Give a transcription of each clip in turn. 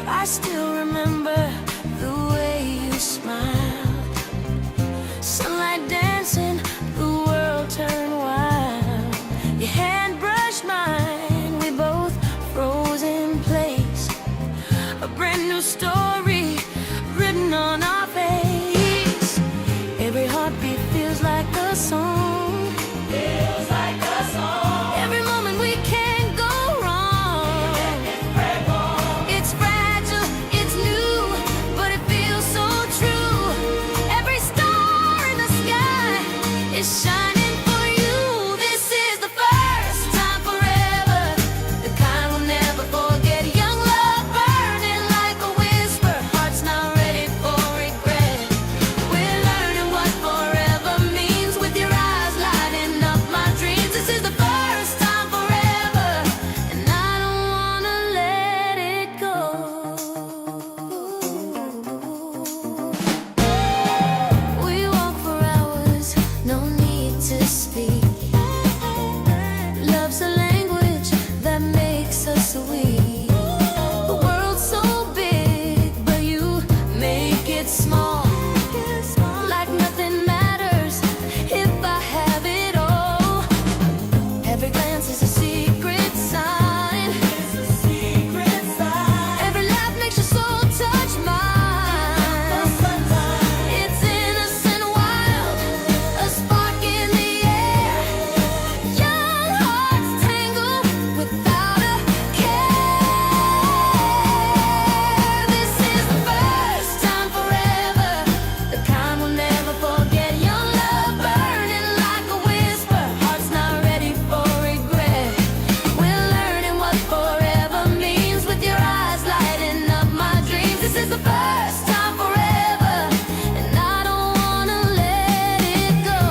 I still remember the way you smiled. Sunlight dancing, the world turned wild. Your hand brushed mine, we both froze in place. A brand new story written on our face. Every heartbeat feels like a song. Feels like a song. Every moment we can't go wrong. It's fragile, it's new, but it feels so true. Every star in the sky is shining for you. This is the first time forever, the kind we'll never forget. Young love burning like a whisper, hearts not ready for regret. We're learning what forever means, with your eyes lighting up my dreams. This is the first time forever, and I don't wanna let it go. We walk for hours, no need to speak. Love's a language that makes us weak. The world's so big, but you make it small. Like nothing matters if I have it all. Every glance is a secret sign. Every laugh makes your soul touch mine. It's innocent, wild, a spark in the air. Young hearts tangle without a care. This is the first time forever, the kind we'll never forget. Young love burning like a whisper, hearts not ready for regret. We're learning what forever means, with your eyes lighting up my dreams. This is the first time forever, and I don't wanna let it go.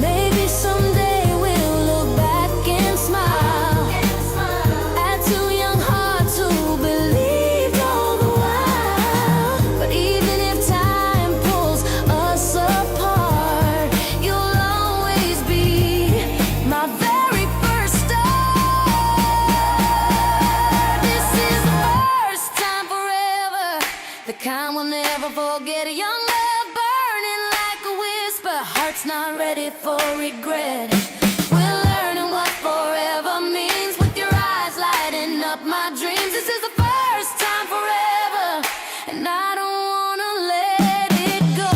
Maybe someday we'll look back and smile at two young hearts who believed all the while. But even if time pulls us apart, you'll always be my very first star. This is the first time forever, the kind we'll never forget. A young love burning like a whisper, hearts not ready for regret. We're learning what forever means, with your eyes lighting up my dreams. This is the first time forever, and I don't wanna let it go.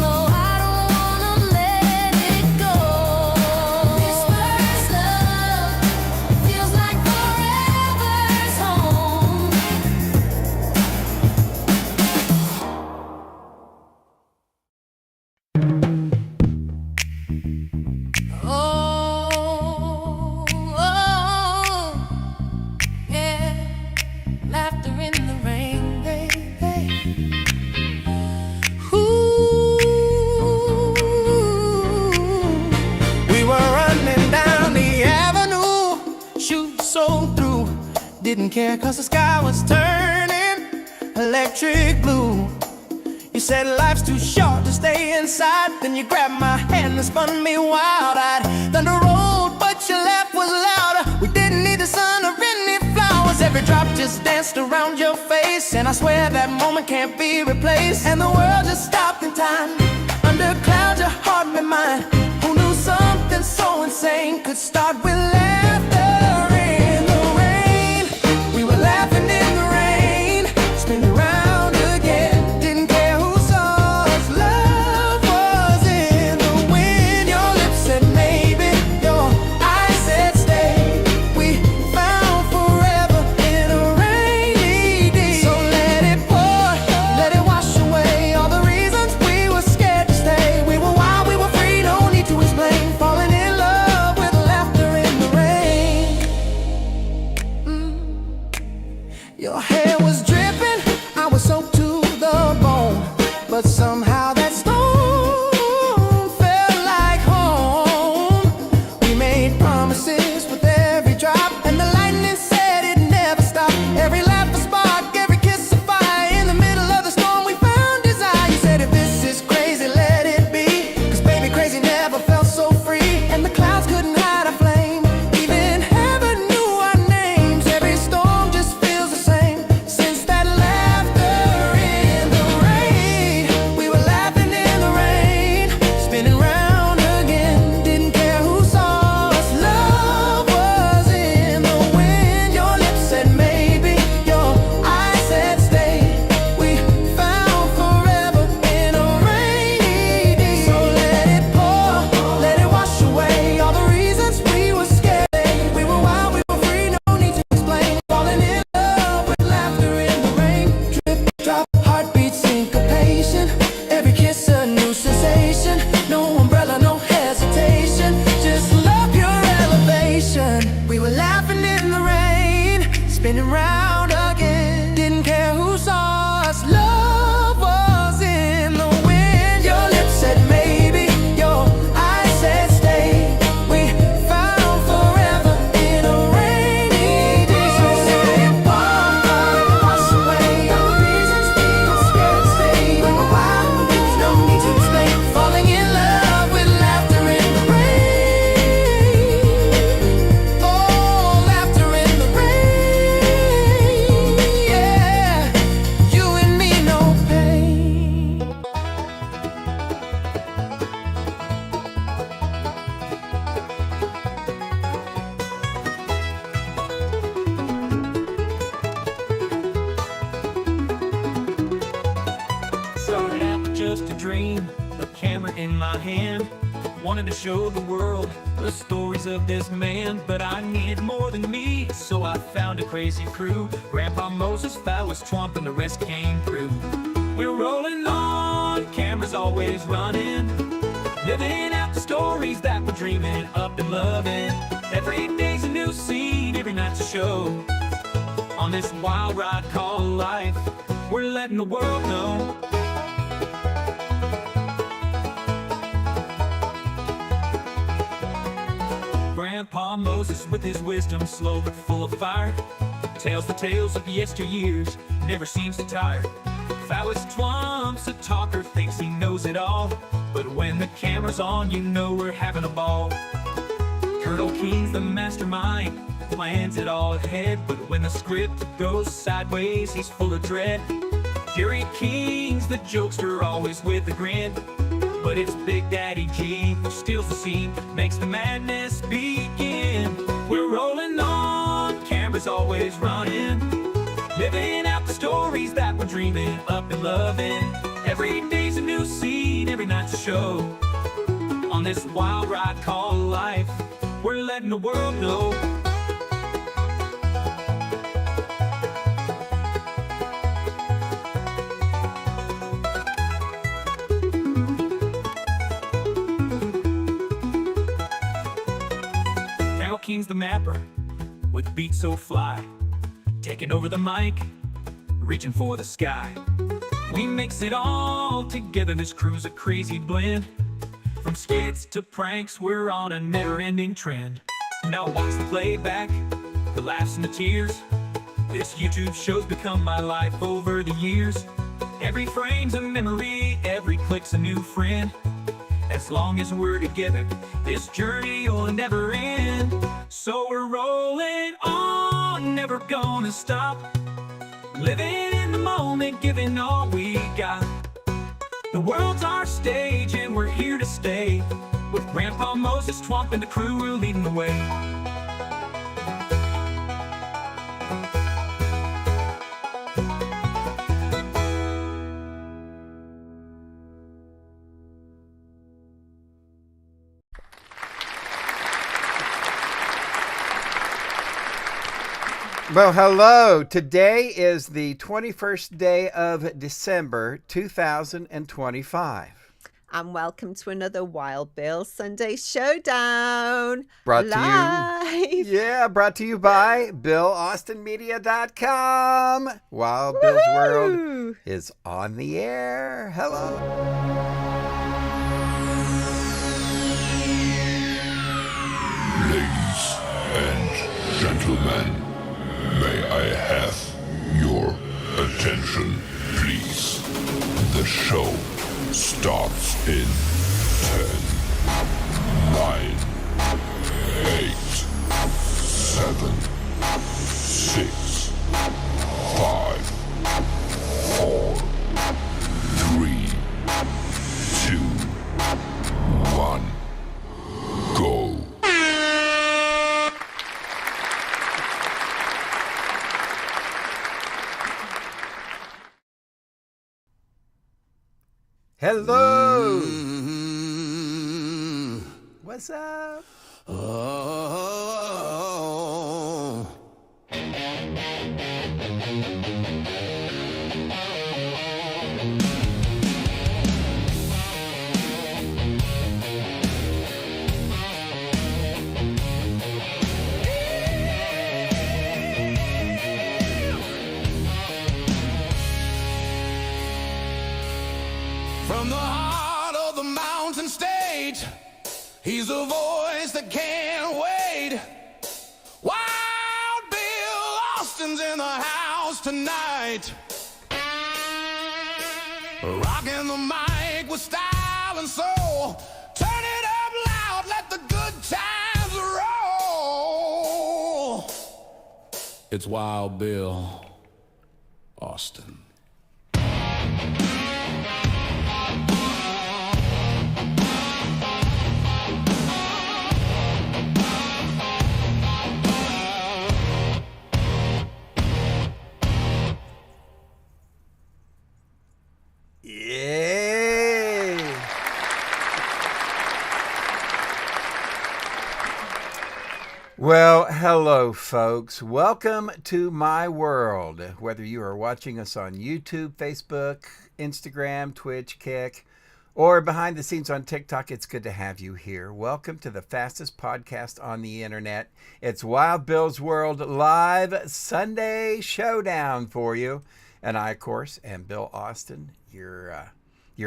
No, I don't wanna let it go. This first love feels like forever's home. Oh, oh, yeah. Laughter in the rain, baby. Ooh. We were running down the avenue, shooting so through. Didn't care 'cause the sky was turning electric blue. You said life's too short to stay inside. Then you grabbed my hand and spun me wild-eyed down the road, but your laugh was louder. We didn't need the sun or any flowers. Every drop just danced around your face, and I swear that moment can't be replaced. And the world just stopped in time. Under clouds, your heart met mine. Who knew something so insane could start with laughter in the rain? We were laughing in the rain, spinning round again. Didn't care who saw us. Love was in the wind. Your lips said maybe, your eyes said stay. We found forever in a rainy day. So let it pour, let it wash away all the reasons we were scared to stay. We were wild, we were free, no need to explain. Falling in love with laughter in the rain. a camera in my hand. Wanted to show the world the stories of this man, but I needed more than me, so I found a crazy crew. Grandpa Moses, Phallus, Twomp, and the rest came through. We're rolling on, cameras always running, living out the stories that we're dreaming up and loving. Every day's a new scene, every night's a show. On this wild ride called life, we're letting the world know. Grandpa Moses with his wisdom, slow but full of fire, tells the tales of yesteryears, never seems to tire. Phallus Twomp's a talker, thinks he knows it all, but when the camera's on, you know we're having a ball. Colonel Keen's the mastermind, plans it all ahead, but when the script goes sideways, he's full of dread. Jerry King's the jokester, always with a grin, but it's Big Daddy G who steals the scene, makes the madness begin. We're rolling on, cameras always running, living out the stories that we're dreaming up and loving. Every day's a new scene, every night's a show. On this wild ride called life, we're letting the world know. Carol King's the mapper, with beats so fly, taking over the mic, reaching for the sky. We mix it all together, this crew's a crazy blend. From skits to pranks, we're on a never-ending trend. Now watch the playback, the laughs and the tears. This YouTube show's become my life over the years. Every frame's a memory, every click's a new friend. As long as we're together, this journey will never end. So we're rolling on, never gonna stop, living in the moment, giving all we got. The world's our stage and we're here to stay. With Grandpa Moses, Twomp, and the crew, we're leading the way. Well, hello. Today is the 21st day of December, 2025. And welcome to another Wild Bill Sunday Showdown. Brought live. Brought to you by BillAustinMedia.com. Wild Bill's World is on the air. Hello. Ladies and gentlemen, may I have your attention, please? The show starts in 10, 9, 8, 7, 6, 5, 4, 3, 2, 1, go. Hello. What's up? Oh. From the heart of the mountain stage, he's a voice that can't wait. Wild Bill Austin's in the house tonight, rocking the mic with style and soul. Turn it up loud, let the good times roll. It's Wild Bill Austin. Yay! Well, hello, folks. Welcome to my world. Whether you are watching us on YouTube, Facebook, Instagram, Twitch, Kick, or behind the scenes on TikTok, it's good to have you here. Welcome to the fastest podcast on the internet. It's Wild Bill's World Live Sunday Showdown for you. And I, of course, am Bill Austin, your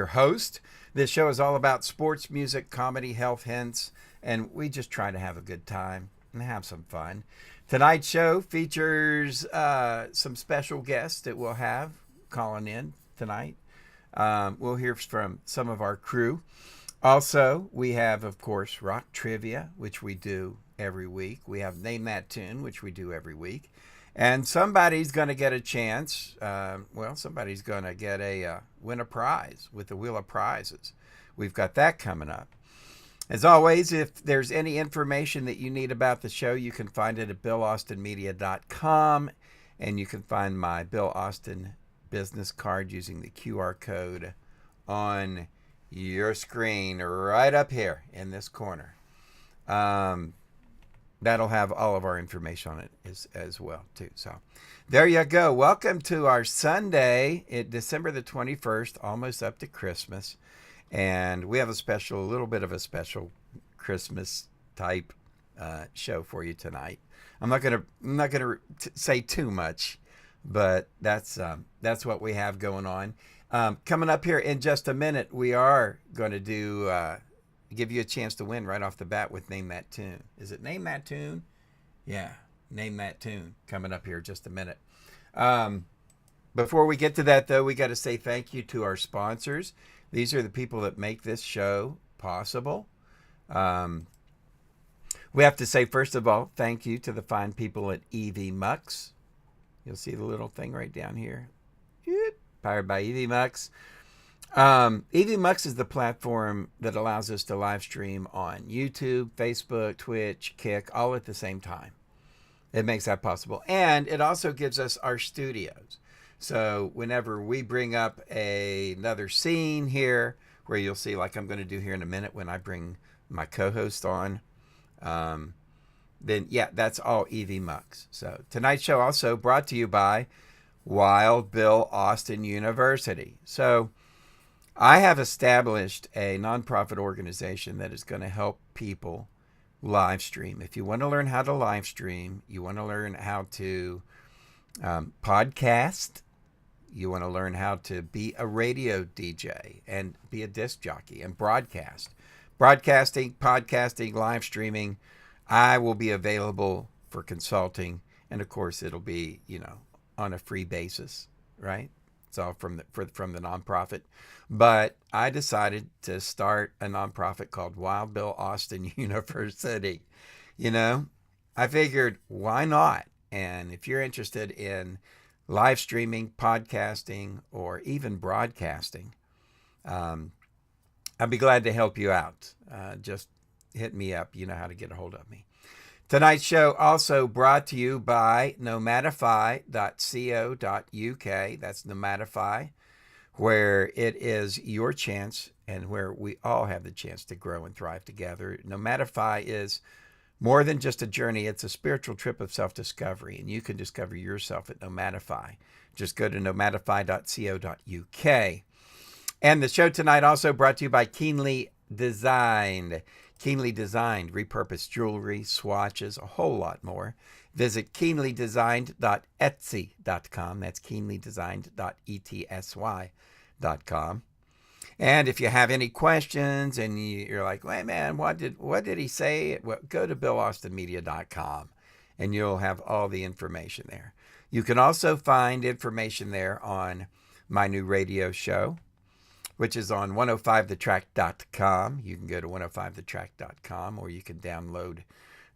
host. This show is all about sports, music, comedy, health hints, and we just try to have a good time and have some fun. Tonight's show features some special guests that we'll have calling in tonight. We'll hear from some of our crew. Also, we have, of course, Rock Trivia, which we do every week. We have Name That Tune, which we do every week. And somebody's going to get a chance. Somebody's going to win a prize with the Wheel of Prizes. We've got that coming up. As always, if there's any information that you need about the show, you can find it at BillAustinMedia.com, and you can find my Bill Austin business card using the QR code on your screen right up here in this corner. That'll have all of our information on it as well, too. So there you go. Welcome to our Sunday, December the 21st, almost up to Christmas. And we have a little bit of a special Christmas type show for you tonight. I'm not gonna say too much, but that's what we have going on. Coming up here in just a minute, we are going to give you a chance to win right off the bat with Name That Tune. Is it Name That Tune? Yeah, Name That Tune. Coming up here in just a minute. Before we get to that, though, we got to say thank you to our sponsors. These are the people that make this show possible. We have to say, first of all, thank you to the fine people at EV Mux. You'll see the little thing right down here. Powered by EV Mux. EV Mux is the platform that allows us to live stream on YouTube, Facebook, Twitch, Kick, all at the same time. It makes that possible. And it also gives us our studios. So whenever we bring up another scene here, where you'll see, like I'm going to do here in a minute when I bring my co-host on, then yeah, that's all EV Mux. So tonight's show also brought to you by Wild Bill Austin University. So I have established a nonprofit organization that is going to help people live stream. If you want to learn how to live stream, you want to learn how to podcast, you want to learn how to be a radio DJ and be a disc jockey and broadcast. Broadcasting, podcasting, live streaming, I will be available for consulting. And of course, it'll be, on a free basis, right? It's all from the nonprofit. But I decided to start a nonprofit called Wild Bill Austin University. I figured, why not? And if you're interested in live streaming, podcasting, or even broadcasting, I'd be glad to help you out. Just hit me up. You know how to get a hold of me. Tonight's show also brought to you by nomadify.co.uk. That's Nomadify, where it is your chance and where we all have the chance to grow and thrive together. Nomadify is more than just a journey. It's a spiritual trip of self-discovery, and you can discover yourself at Nomadify. Just go to nomadify.co.uk. And the show tonight also brought to you by Keenly Designed. Keenly Designed, repurposed jewelry, swatches, a whole lot more. Visit keenlydesigned.etsy.com. That's keenlydesigned.etsy.com. And if you have any questions and you're like, "Wait, man, what did he say?" Well, go to BillAustinMedia.com and you'll have all the information there. You can also find information there on my new radio show, which is on 105thetrack.com. You can go to 105thetrack.com, or you can download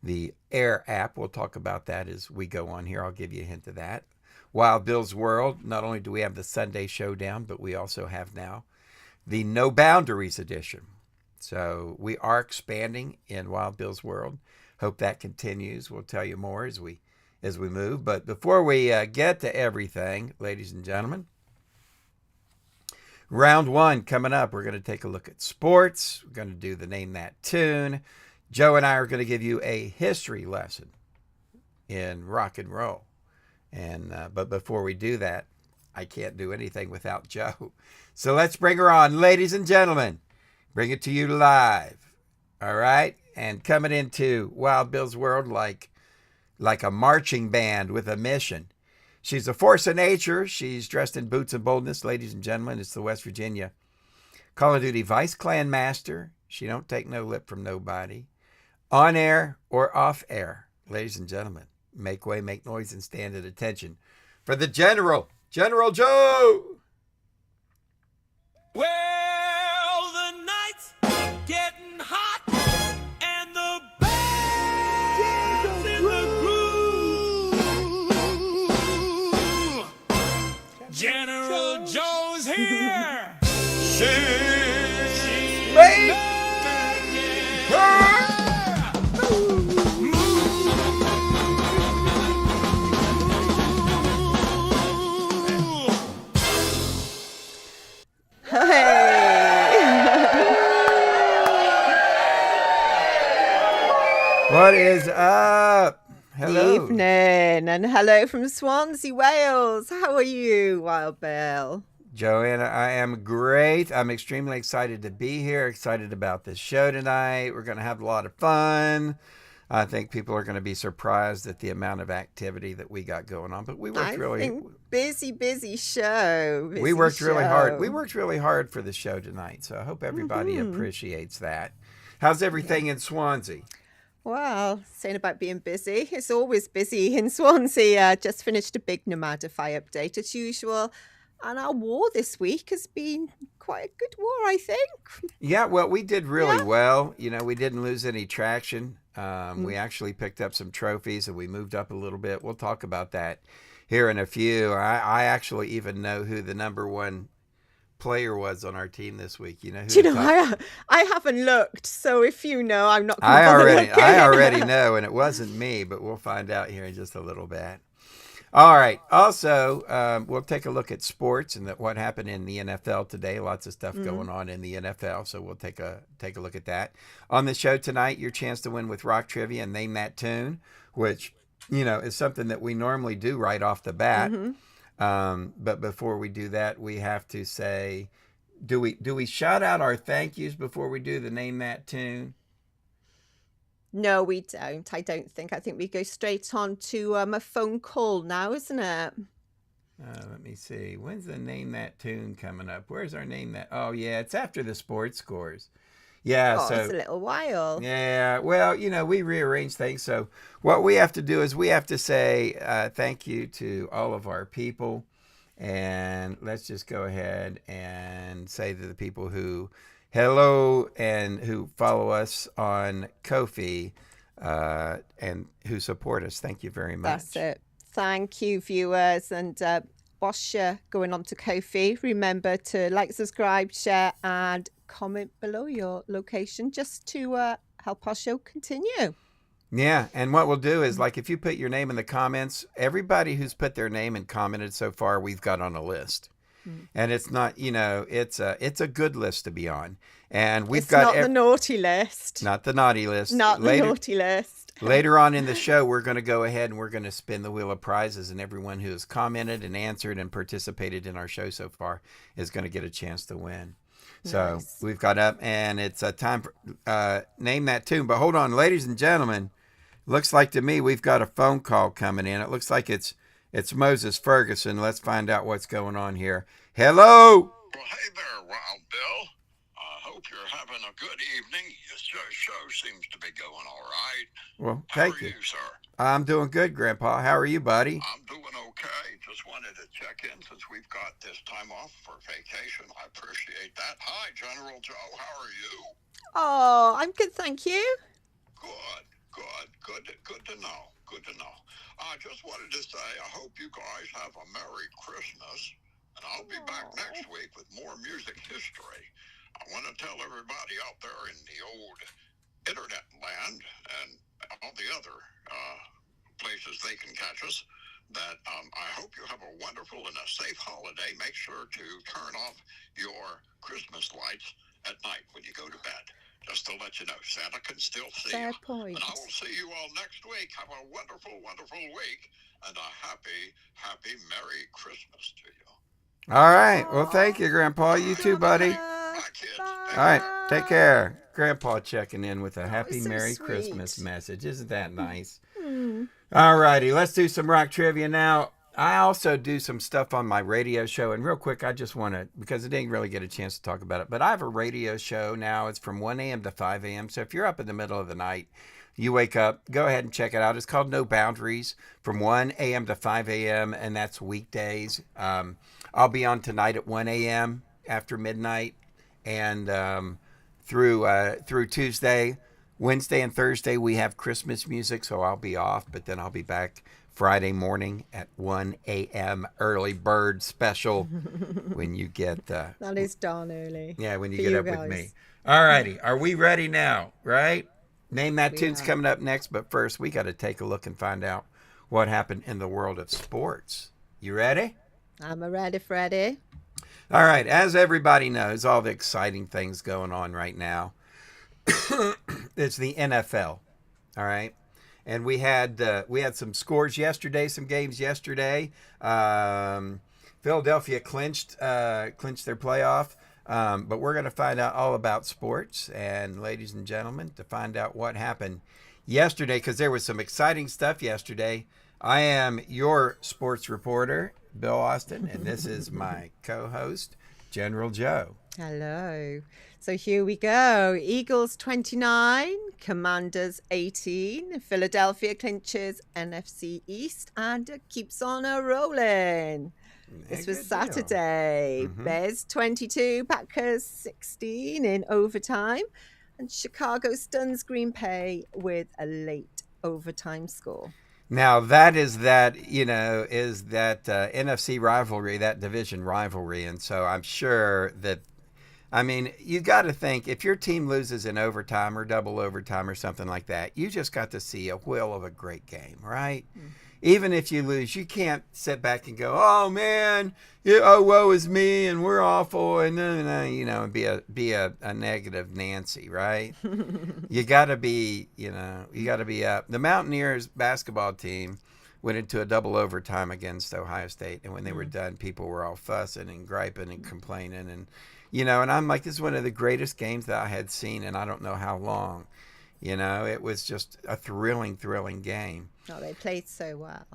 the Air app. We'll talk about that as we go on here. I'll give you a hint of that. Wild Bill's World, not only do we have the Sunday Showdown, but we also have now the No Boundaries edition. So we are expanding in Wild Bill's World. Hope that continues. We'll tell you more as we move. But before we get to everything, ladies and gentlemen, round one coming up. We're going to take a look at sports. We're going to do the Name That Tune. Joe and I are going to give you a history lesson in rock and roll. And but before we do that, I can't do anything without Joe. So let's bring her on, ladies and gentlemen. Bring it to you live. All right? And coming into Wild Bill's world like a marching band with a mission. She's a force of nature. She's dressed in boots of boldness, ladies and gentlemen. It's the West Virginia Call of Duty Vice Clan Master. She don't take no lip from nobody. On air or off air, ladies and gentlemen. Make way, make noise, and stand at attention for the General, General Joe. Well, the night's getting hot, and the band's in the groove. General Joe's here. She's Make What is up? Hello. Evening, and hello from Swansea, Wales. How are you, Wild Bill? Joanna, I am great. I'm extremely excited to be here, excited about this show tonight. We're going to have a lot of fun. I think people are going to be surprised at the amount of activity that we got going on. But we worked busy show. We worked really hard. We worked really hard for the show tonight. So I hope everybody appreciates that. How's everything in Swansea? Well, saying about being busy, it's always busy in Swansea. Just finished a big Nomadify update as usual. And our war this week has been quite a good war, I think. Yeah, well, we did really well. You know, we didn't lose any traction. We actually picked up some trophies and we moved up a little bit. We'll talk about that here in a few. I actually even know who the number one player was on our team this week. You know who? Do you know, I haven't looked, so if you know, I'm not going to I already know, and it wasn't me, but we'll find out here in just a little bit. All right. Also, we'll take a look at sports and what happened in the NFL today. Lots of stuff going on in the NFL, so we'll take a look at that. On the show tonight, your chance to win with Rock Trivia and Name That Tune, which, you know, is something that we normally do right off the bat. But before we do that, we have to say, do we shout out our thank yous before we do the Name That Tune? No, we don't. I don't think. I think we go straight on to a phone call now, isn't it? Let me see. When's the Name That Tune coming up? Where's our Name That? Oh, yeah, it's after the sports scores. Yeah, so it's a little while. Yeah, well, you know, we rearrange things. So what we have to do is we have to say thank you to all of our people. And let's just go ahead and say to the people who hello and who follow us on Ko-fi and who support us. Thank you very much. That's it. Thank you, viewers. And whilst you're going on to Ko-fi, remember to like, subscribe, share, and comment below your location just to help our show continue. Yeah, and what we'll do is, like, if you put your name in the comments, everybody who's put their name and commented so far, we've got on a list. And it's not, you know, it's a good list to be on. And we've got not the naughty list. Not the naughty list. Not the naughty list. Later on in the show, we're going to go ahead and we're going to spin the wheel of prizes, and everyone who has commented and answered and participated in our show so far is going to get a chance to win. So we've got up, and it's time for Name That Tune. But hold on, ladies and gentlemen. Looks like to me we've got a phone call coming in. It looks like it's Moses Ferguson. Let's find out what's going on here. Hello. Well, hey there, Wild Bill. I hope you're having a good evening. Your show seems to be going all right. Well, How thank are you. you, sir? I'm doing good, Grandpa. How are you, buddy? I'm doing okay. Just wanted to check in since we've got this time off for vacation. I appreciate that. Hi, General Joe. How are you? Oh, I'm good, thank you. Good to know. Good to know. I just wanted to say I hope you guys have a Merry Christmas, and I'll be back next week with more music history. I want to tell everybody out there in the old internet land and all the other places they can catch us that I hope you have a wonderful and a safe holiday. Make sure to turn off your Christmas lights at night when you go to bed. Just to let you know Santa can still see Fair you. point. And I will see you all next week. Have a wonderful, wonderful week, and a happy, happy Merry Christmas to you. All right. Well, thank you, Grandpa. You too, buddy. Bye, kids. All right. Take care. Grandpa checking in with a happy so Merry sweet. Christmas message. Isn't that nice? All righty. Let's do some rock trivia now. I also do some stuff on my radio show. And real quick, I just want to, because I didn't really get a chance to talk about it, but I have a radio show now. It's from 1 a.m. to 5 a.m. So if you're up in the middle of the night, you wake up, go ahead and check it out. It's called No Boundaries from 1 a.m. to 5 a.m. And that's weekdays. I'll be on tonight at 1 a.m. after midnight. And through Tuesday, Wednesday, and Thursday, we have Christmas music. So I'll be off, but then I'll be back Friday morning at 1 a.m. early bird special when you get That is darn early. yeah, when you for get you up with guys. me. All righty. Are we ready now? Right? Name That We Tune's are. coming up next, but first we got to take a look and find out what happened in the world of sports. You ready? I'm a ready, Freddy. All right. As everybody knows, all the exciting things going on right now. It's the NFL. All right. And we had some scores yesterday, some games yesterday. Philadelphia clinched their playoff. But we're going to find out all about sports. And ladies and gentlemen, to find out what happened yesterday, because there was some exciting stuff yesterday, I am your sports reporter, Bill Austin, and this is my co-host, General Joe. Hello. So here we go. Eagles 29, Commanders 18. Philadelphia clinches NFC East and keeps on a rolling. This was Good deal. Saturday. Bears 22, Packers 16 in overtime. And Chicago stuns Green Bay with a late overtime score. Now that NFC rivalry, that division rivalry, and so I'm sure that, I mean, you got to think if your team loses in overtime or double overtime or something like that, you just got to see a whale of a great game, right? Even if you lose, you can't sit back and go, "Oh man, woe is me, and we're awful," and and be a negative Nancy, right? You got to be, up. The Mountaineers basketball team went into a double overtime against Ohio State, and when they were done, people were all fussing and griping and complaining, and and I'm like, this is one of the greatest games that I had seen, and I don't know how long. It was just a thrilling game. Oh, they played so well.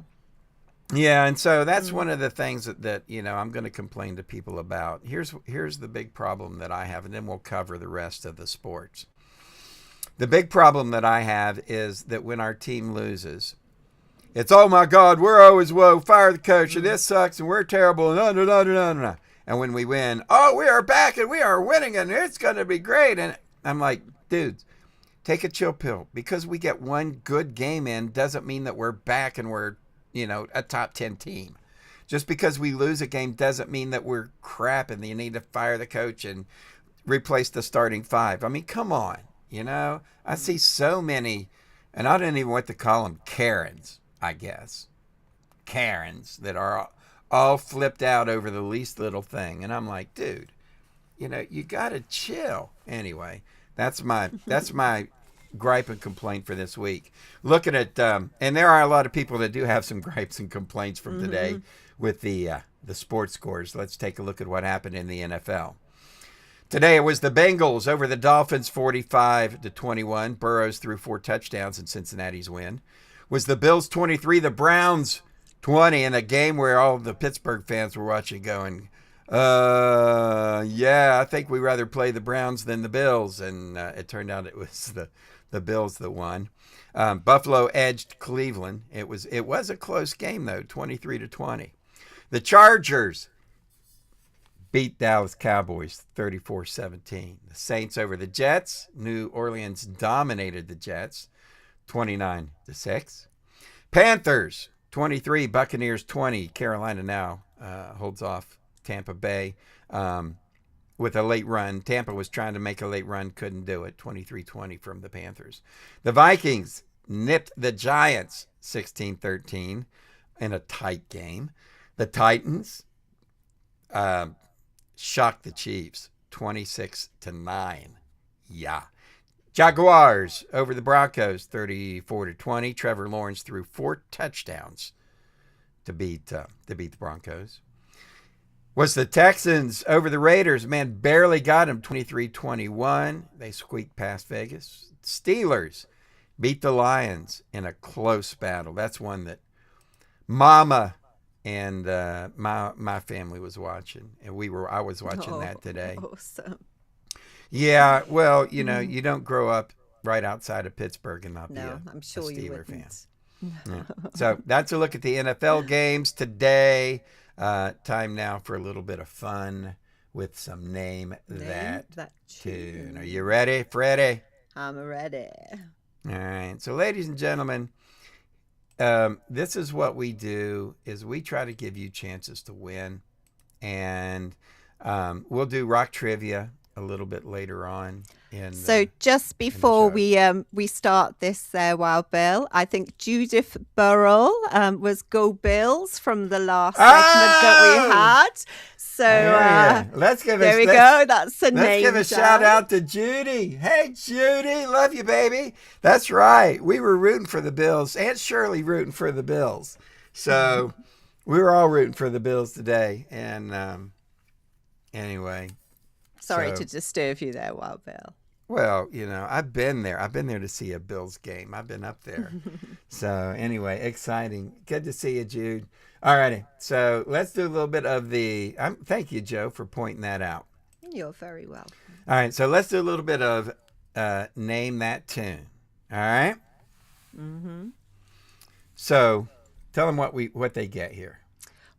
Yeah, and so that's one of the things that I'm going to complain to people about. Here's the big problem that I have, and then we'll cover the rest of the sports. The big problem that I have is that when our team loses, it's, oh my God, we're always woe, fire the coach, and this sucks, and we're terrible, and and when we win, oh, we are back, and we are winning, and it's going to be great. And I'm like, dudes, take a chill pill. Because we get one good game in doesn't mean that we're back and we're, a top 10 team. Just because we lose a game doesn't mean that we're crap and you need to fire the coach and replace the starting five. I mean, come on. I see so many, and I don't even want to call them Karens, I guess. Karens that are all flipped out over the least little thing. And I'm like, dude, you got to chill. Anyway, that's my gripe and complaint for this week. Looking at, and there are a lot of people that do have some gripes and complaints from today with the sports scores. Let's take a look at what happened in the NFL. Today it was the Bengals over the Dolphins 45-21. Burrows threw 4 touchdowns in Cincinnati's win. It was the Bills 23, the Browns 20, in a game where all the Pittsburgh fans were watching going, I think we'd rather play the Browns than the Bills. And it turned out it was the Bills that won. Buffalo edged Cleveland. It was a close game, though, 23-20. The Chargers beat Dallas Cowboys 34-17. The Saints over the Jets. New Orleans dominated the Jets 29-6. Panthers 23, Buccaneers 20. Carolina now holds off Tampa Bay with a late run. Tampa was trying to make a late run, couldn't do it. 23-20 from the Panthers. The Vikings nipped the Giants 16-13 in a tight game. The Titans shocked the Chiefs 26-9. Yeah. Jaguars over the Broncos, 34-20. Trevor Lawrence threw 4 touchdowns to beat the Broncos. Was the Texans over the Raiders. Man, barely got them, 23-21. They squeaked past Vegas. Steelers beat the Lions in a close battle. That's one that Mama and my family was watching, and I was watching that today. Awesome. Yeah, well, you know, you don't grow up right outside of Pittsburgh and not be I'm sure a you Steeler fan. wouldn't. Yeah. So that's a look at the NFL games today. Time now for a little bit of fun with some Name That Tune. Are you ready, Freddie? I'm ready. All right. So, ladies and gentlemen, this is what we do: is we try to give you chances to win, and we'll do rock trivia a little bit later on. So just before we start this, Wild Bill, I think Judith Burrell was Go Bills from the last segment that we had. So let's give there we go. That's a name. Let's give a shout out to Judy. Hey, Judy, love you, baby. That's right. We were rooting for the Bills. Aunt Shirley rooting for the Bills. So we were all rooting for the Bills today. And anyway. Sorry to disturb you there, Wild Bill. Well, you know, I've been there. I've been there to see a Bills game. I've been up there. So anyway, exciting. Good to see you, Jude. All righty. So let's do a little bit of the... thank you, Joe, for pointing that out. You're very welcome. All right. So let's do a little bit of Name That Tune. All right? Mm-hmm. So tell them what they get here.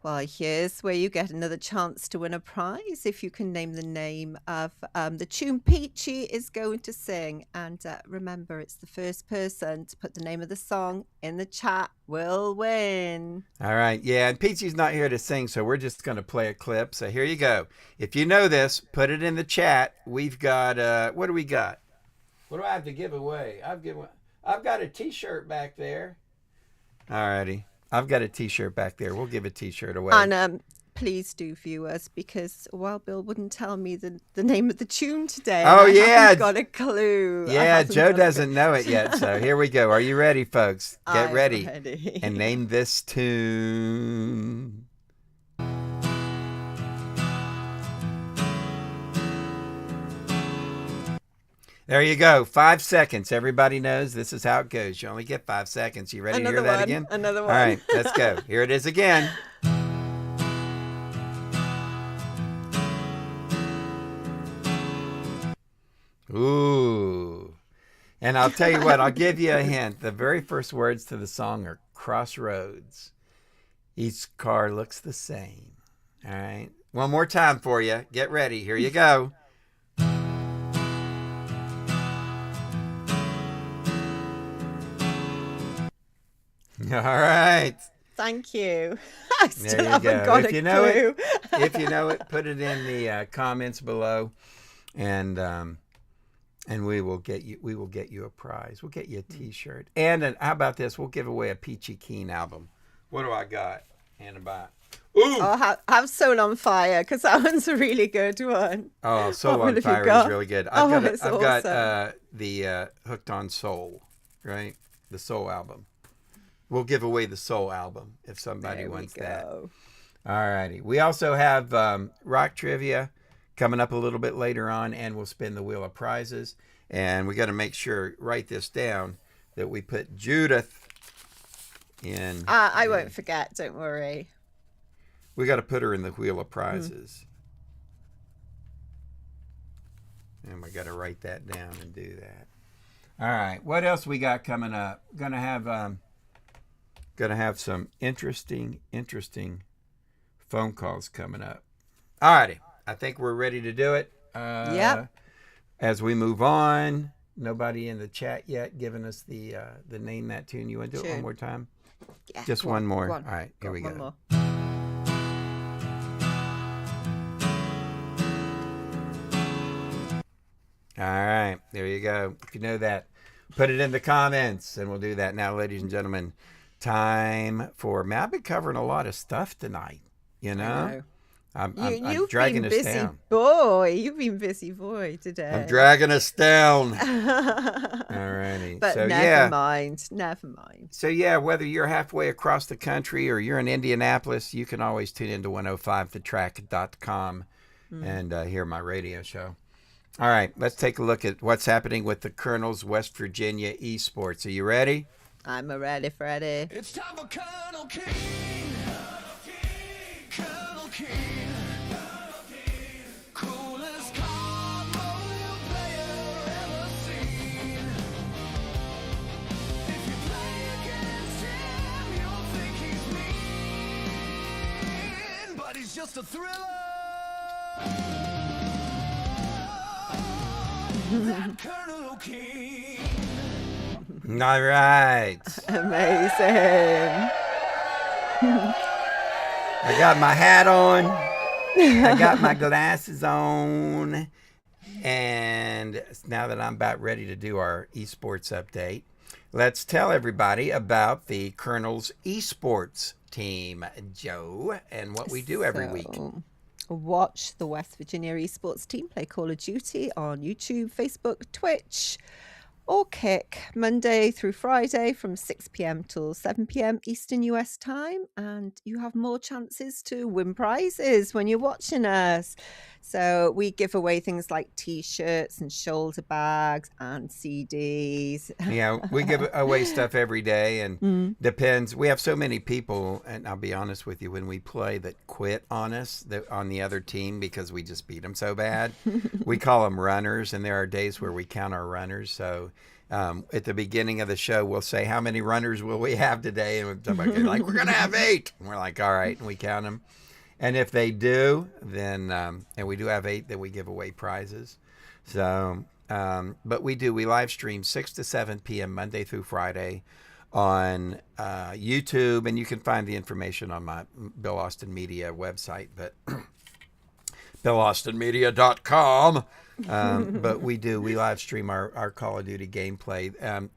Well, here's where you get another chance to win a prize if you can name the name of the tune Peachy is going to sing. And remember, it's the first person to put the name of the song in the chat will win. All right. Yeah, and Peachy's not here to sing, so we're just going to play a clip. So here you go. If you know this, put it in the chat. We've got, what do we got? What do I have to give away? I've got a T-shirt back there. All righty. I've got a T-shirt back there. We'll give a T-shirt away. And please do, viewers, because Wild Bill wouldn't tell me the name of the tune today. Oh, I yeah. haven't got a clue. Yeah, Joe doesn't know it yet. So here we go. Are you ready, folks? Get ready. And name this tune. There you go. 5 seconds. Everybody knows this is how it goes. You only get 5 seconds. You ready to hear that again? Another one. All right, let's go. Here it is again. Ooh. And I'll tell you what, I'll give you a hint. The very first words to the song are crossroads. Each car looks the same. All right. One more time for you. Get ready. Here you go. All right. Thank you. I still There you haven't go. got If a you know clue. if you know it, put it in the comments below, and we will get you a prize. We'll get you a T-shirt, and how about this? We'll give away a Peachy Keen album. What do I got? Hannah? Ooh. Oh, have Soul on Fire, because that one's a really good one. Oh, Soul on have you Fire got? is really good. It's I've got awesome. the Hooked on Soul, right? The Soul album. We'll give away the Soul album if somebody wants that. All righty. We also have rock trivia coming up a little bit later on, and we'll spin the wheel of prizes. And we got to make sure, write this down, that we put Judith in. I won't forget, don't worry. We got to put her in the wheel of prizes. And we got to write that down and do that. All right. What else we got coming up? Gonna have some interesting phone calls coming up. All righty. I think we're ready to do it. Yep. As we move on, nobody in the chat yet giving us the Name That Tune. You want to do it one more time? Yeah, Just one more. One. All right, here we go. More. All right, there you go. If you know that, put it in the comments, and we'll do that now, ladies and gentlemen. Time for, man, I've been covering a lot of stuff tonight, you know? I'm You've dragging been us busy down. boy. You've been busy boy today. I'm dragging us down. All righty. But So never yeah. mind. Never mind. So yeah, whether you're halfway across the country or you're in Indianapolis, you can always tune into 105thetrack.com and hear my radio show. All right, let's take a look at what's happening with the Colonel's West Virginia Esports. Are you ready? I'm ready, Freddy. It's time for Colonel King. Colonel King. Coolest combo player ever seen. If you play against him, you'll think he's mean, but he's just a thriller. That Colonel King. All right. Amazing. I got my hat on. I got my glasses on. And now that I'm about ready to do our esports update, let's tell everybody about the Colonel's Esports team, Joe, and what we do every week. So, watch the West Virginia Esports team play Call of Duty on YouTube, Facebook, Twitch, or Kick Monday through Friday from 6 p.m. till 7 p.m. Eastern US time. And you have more chances to win prizes when you're watching us. So we give away things like T-shirts and shoulder bags and CDs. Yeah, we give away stuff every day, and depends. We have so many people, and I'll be honest with you, when we play that quit on us on the other team because we just beat them so bad. We call them runners, and there are days where we count our runners. So at the beginning of the show, we'll say, how many runners will we have today? And somebody's like, we're going to have 8. And we're like, all right, and we count them. And if they do, then, and we do have 8 that we give away prizes. So, but we live stream 6 to 7 p.m. Monday through Friday on YouTube, and you can find the information on my Bill Austin Media website, but BillAustinMedia.com. But we live stream our Call of Duty gameplay.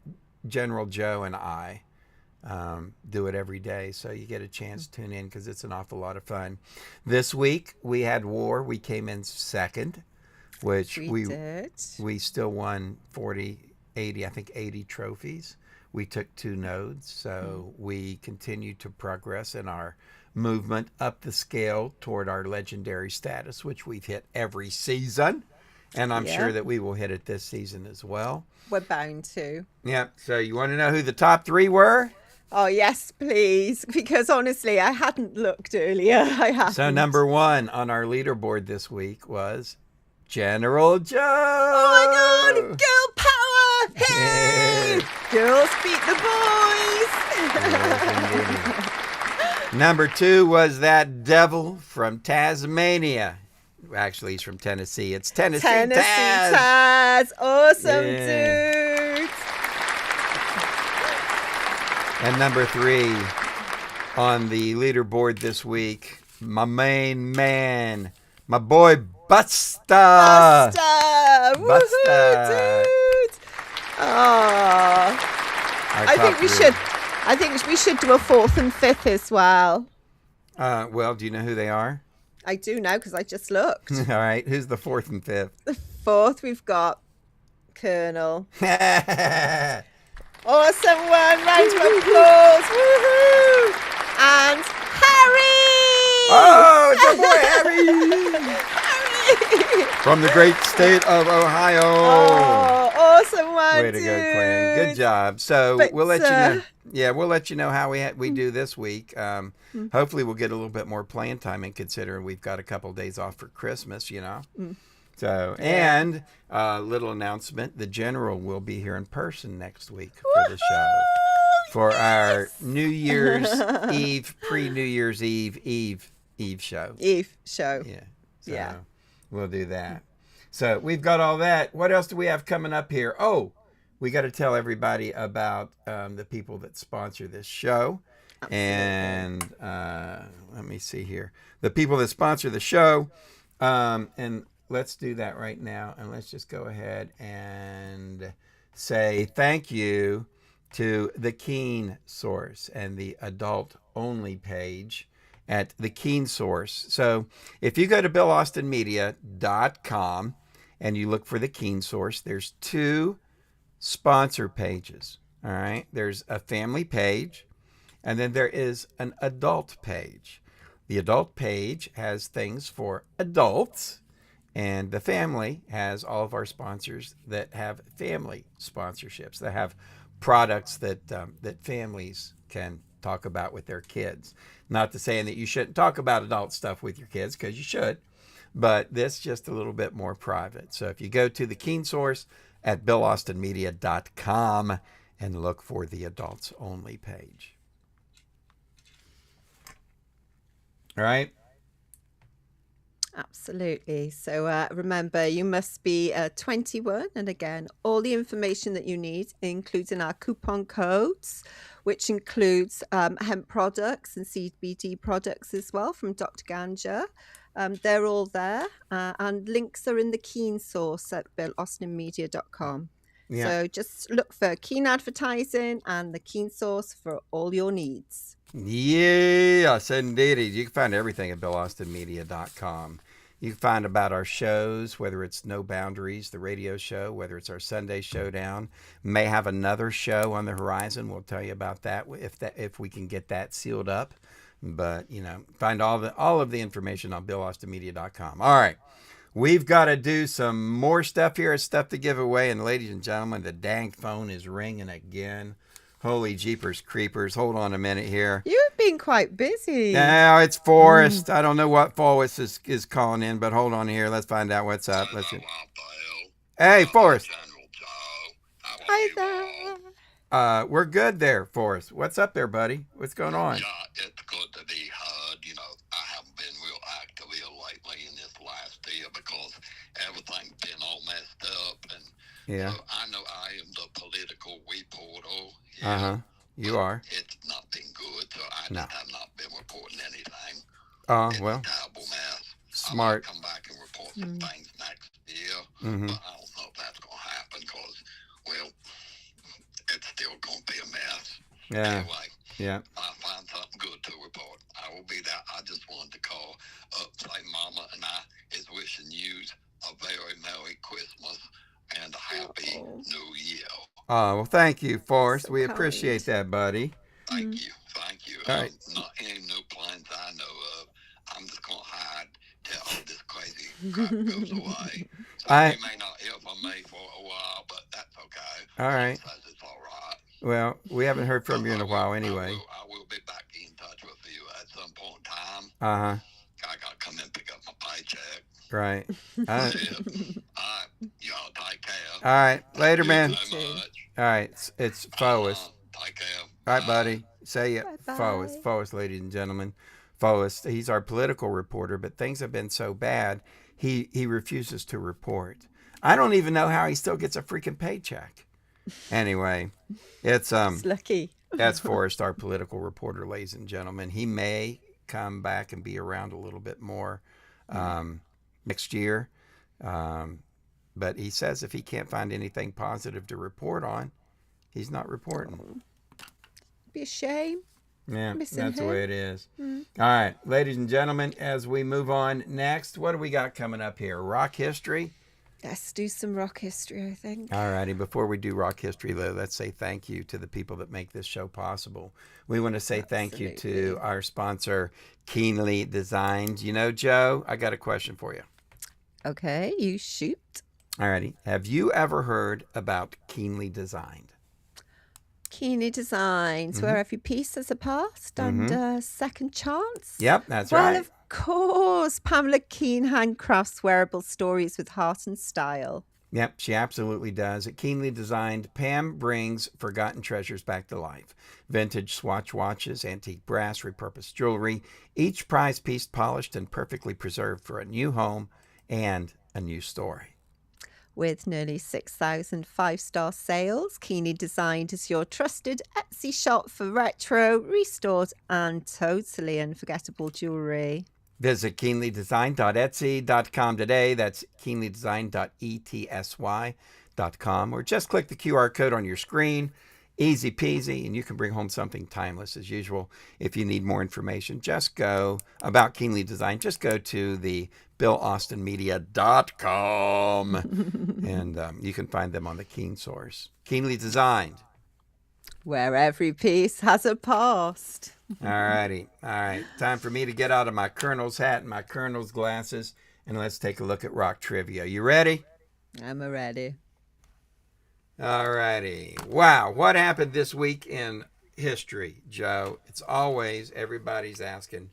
General Joe and I do it every day, so you get a chance to tune in because it's an awful lot of fun. This week we had war. We came in second, which we still won 80 trophies. We took 2 nodes, so we continue to progress in our movement up the scale toward our legendary status, which we've hit every season, and I'm sure that we will hit it this season as well. We're bound to. Yeah, so you want to know who the top 3 were? Oh, yes, please. Because honestly, I hadn't looked earlier. I hadn't. So number 1 on our leaderboard this week was General Joe. Oh, my God. Girl power. Hey. Girls beat the boys. Number 2 was that devil from Tasmania. Actually, he's from Tennessee. It's Tennessee Taz. Awesome, Yeah. dude. And number 3 on the leaderboard this week, my main man, my boy Busta. Busta. Woohoo, Busta. dude. Oh, I think we should do a 4th and 5th as well. Well, do you know who they are? I do now because I just looked. All right. Who's the 4th and 5th? 4th, we've got Colonel. Awesome one. Round of applause. Woohoo! And Harry. Oh, it's our boy Harry. Harry. From the great state of Ohio. Oh, awesome one, Way to dude. go, Quinn. Good job. So But, we'll let you know. Yeah, we'll let you know how we do this week. Hopefully we'll get a little bit more playing time, and considering we've got a couple of days off for Christmas, you know. So, and little announcement, the General will be here in person next week for the show. For our New Year's Eve, pre-New Year's Eve show. Eve show. Yeah. So Yeah. we'll do that. So we've got all that. What else do we have coming up here? Oh, we got to tell everybody about the people that sponsor this show. Absolutely. And let me see here. The people that sponsor the show. And let's do that right now. And let's just go ahead and say thank you to the Keen Source and the Adult Only page at the Keen Source. So if you go to BillAustinMedia.com and you look for the Keen Source, there's 2 sponsor pages. All right. There's a family page, and then there is an adult page. The adult page has things for adults, and the family has all of our sponsors that have family sponsorships, that have products that that families can talk about with their kids. Not to saying that you shouldn't talk about adult stuff with your kids, because you should, but this just a little bit more private. So if you go to the Keen Source at BillAustinMedia.com and look for the adults only page. All right. Absolutely. So remember, you must be 21. And again, all the information that you need, including our coupon codes, which includes hemp products and CBD products as well from Dr. Ganja. They're all there. And links are in the Keen Source at BillAustinMedia.com. Yeah. So just look for Keen Advertising and the Keen Source for all your needs. Yes, indeed. You can find everything at BillAustinMedia.com. You can find about our shows, whether it's No Boundaries, the radio show, whether it's our Sunday Showdown. May have another show on the horizon. We'll tell you about that if we can get that sealed up. But, you know, find all of the information on BillAustinMedia.com. All right. We've got to do some more stuff here. Stuff to give away. And ladies and gentlemen, the dang phone is ringing again. Holy jeepers creepers. Hold on a minute here. You've been quite busy. Now it's Forrest. I don't know what Forrest is calling in, but hold on here. Let's find out what's up. Let's see. Hey, Forrest. Hi there. We're good there, Forrest. What's up there, buddy? What's going on? Yeah, it's good to be heard. You know, I haven't been real active here lately in this last year because everything's been all messed up. And Yeah. so I know I am the political reporter. Uh-huh. You are. It's not been good, so I No. just have not been reporting anything. Oh, It's well, a terrible mess. smart. I might come back and report some things next year, Mm-hmm. but I don't know if that's going to happen because, well, it's still going to be a mess. Yeah. Anyway, Yeah. I find something good to report. I will be there. I just wanted to call up, say Mama and I is wishing you a very Merry Christmas and a Happy New Year. Oh, well, thank you, Forrest. So We kind. appreciate that, buddy. Thank you. Thank you. All right. Not any new plans I know of. I'm just going to hide till all this crazy crap goes away. So I- you may not hear from me for a while, but that's okay. All right. She says it's all right. Well, we haven't heard from you in a while anyway. I will be back in touch with you at some point in time. Uh-huh. I got to come and pick up my paycheck. Right. Yeah. All right. Y'all take care. All right. Later, man. Thank you so much. All right. It's Forrest. Take care. All right, buddy. Say it. Bye-bye. Forrest, ladies and gentlemen. Forrest, he's our political reporter, but things have been so bad, he refuses to report. I don't even know how he still gets a freaking paycheck. Anyway, it's It's lucky. that's Forrest, our political reporter, ladies and gentlemen. He may come back and be around a little bit more next year. But he says if he can't find anything positive to report on, he's not reporting. Be a shame. Yeah, Missing that's the him. way it is. All right, ladies and gentlemen, as we move on next, what do we got coming up here? Rock history? Let's do some rock history, I think. All righty, before we do rock history, though, let's say thank you to the people that make this show possible. We want to say thank you to Absolutely. our sponsor, Keenly Designs. You know, Joe, I got a question for you. Okay, you shoot. All righty, have you ever heard about Keenly Designed? Keenly Designs, Mm-hmm. where every piece has a past and a second chance. Yep, that's Well, right. of course, Pamela Keen handcrafts wearable stories with heart and style. Yep, she absolutely does. At Keenly Designed, Pam brings forgotten treasures back to life. Vintage Swatch watches, antique brass, repurposed jewelry, each prize piece polished and perfectly preserved for a new home and a new story. With nearly 6,000 five-star sales, Keenly Designed is your trusted Etsy shop for retro, restored, and totally unforgettable jewelry. Visit keenlydesign.etsy.com today. That's keenlydesign.etsy.com. Or just click the QR code on your screen Easy peasy, and you can bring home something timeless as usual. If you need more information, just go about Keenly Design. Just go to the BillAustinMedia.com and you can find them on the Keen source. Keenly Designed. Where every piece has a past. All righty. All right. Time for me to get out of my Colonel's hat and my Colonel's glasses, and let's take a look at rock trivia. You ready? I'm ready. All righty. Wow. What happened this week in history, Joe? It's always everybody's asking,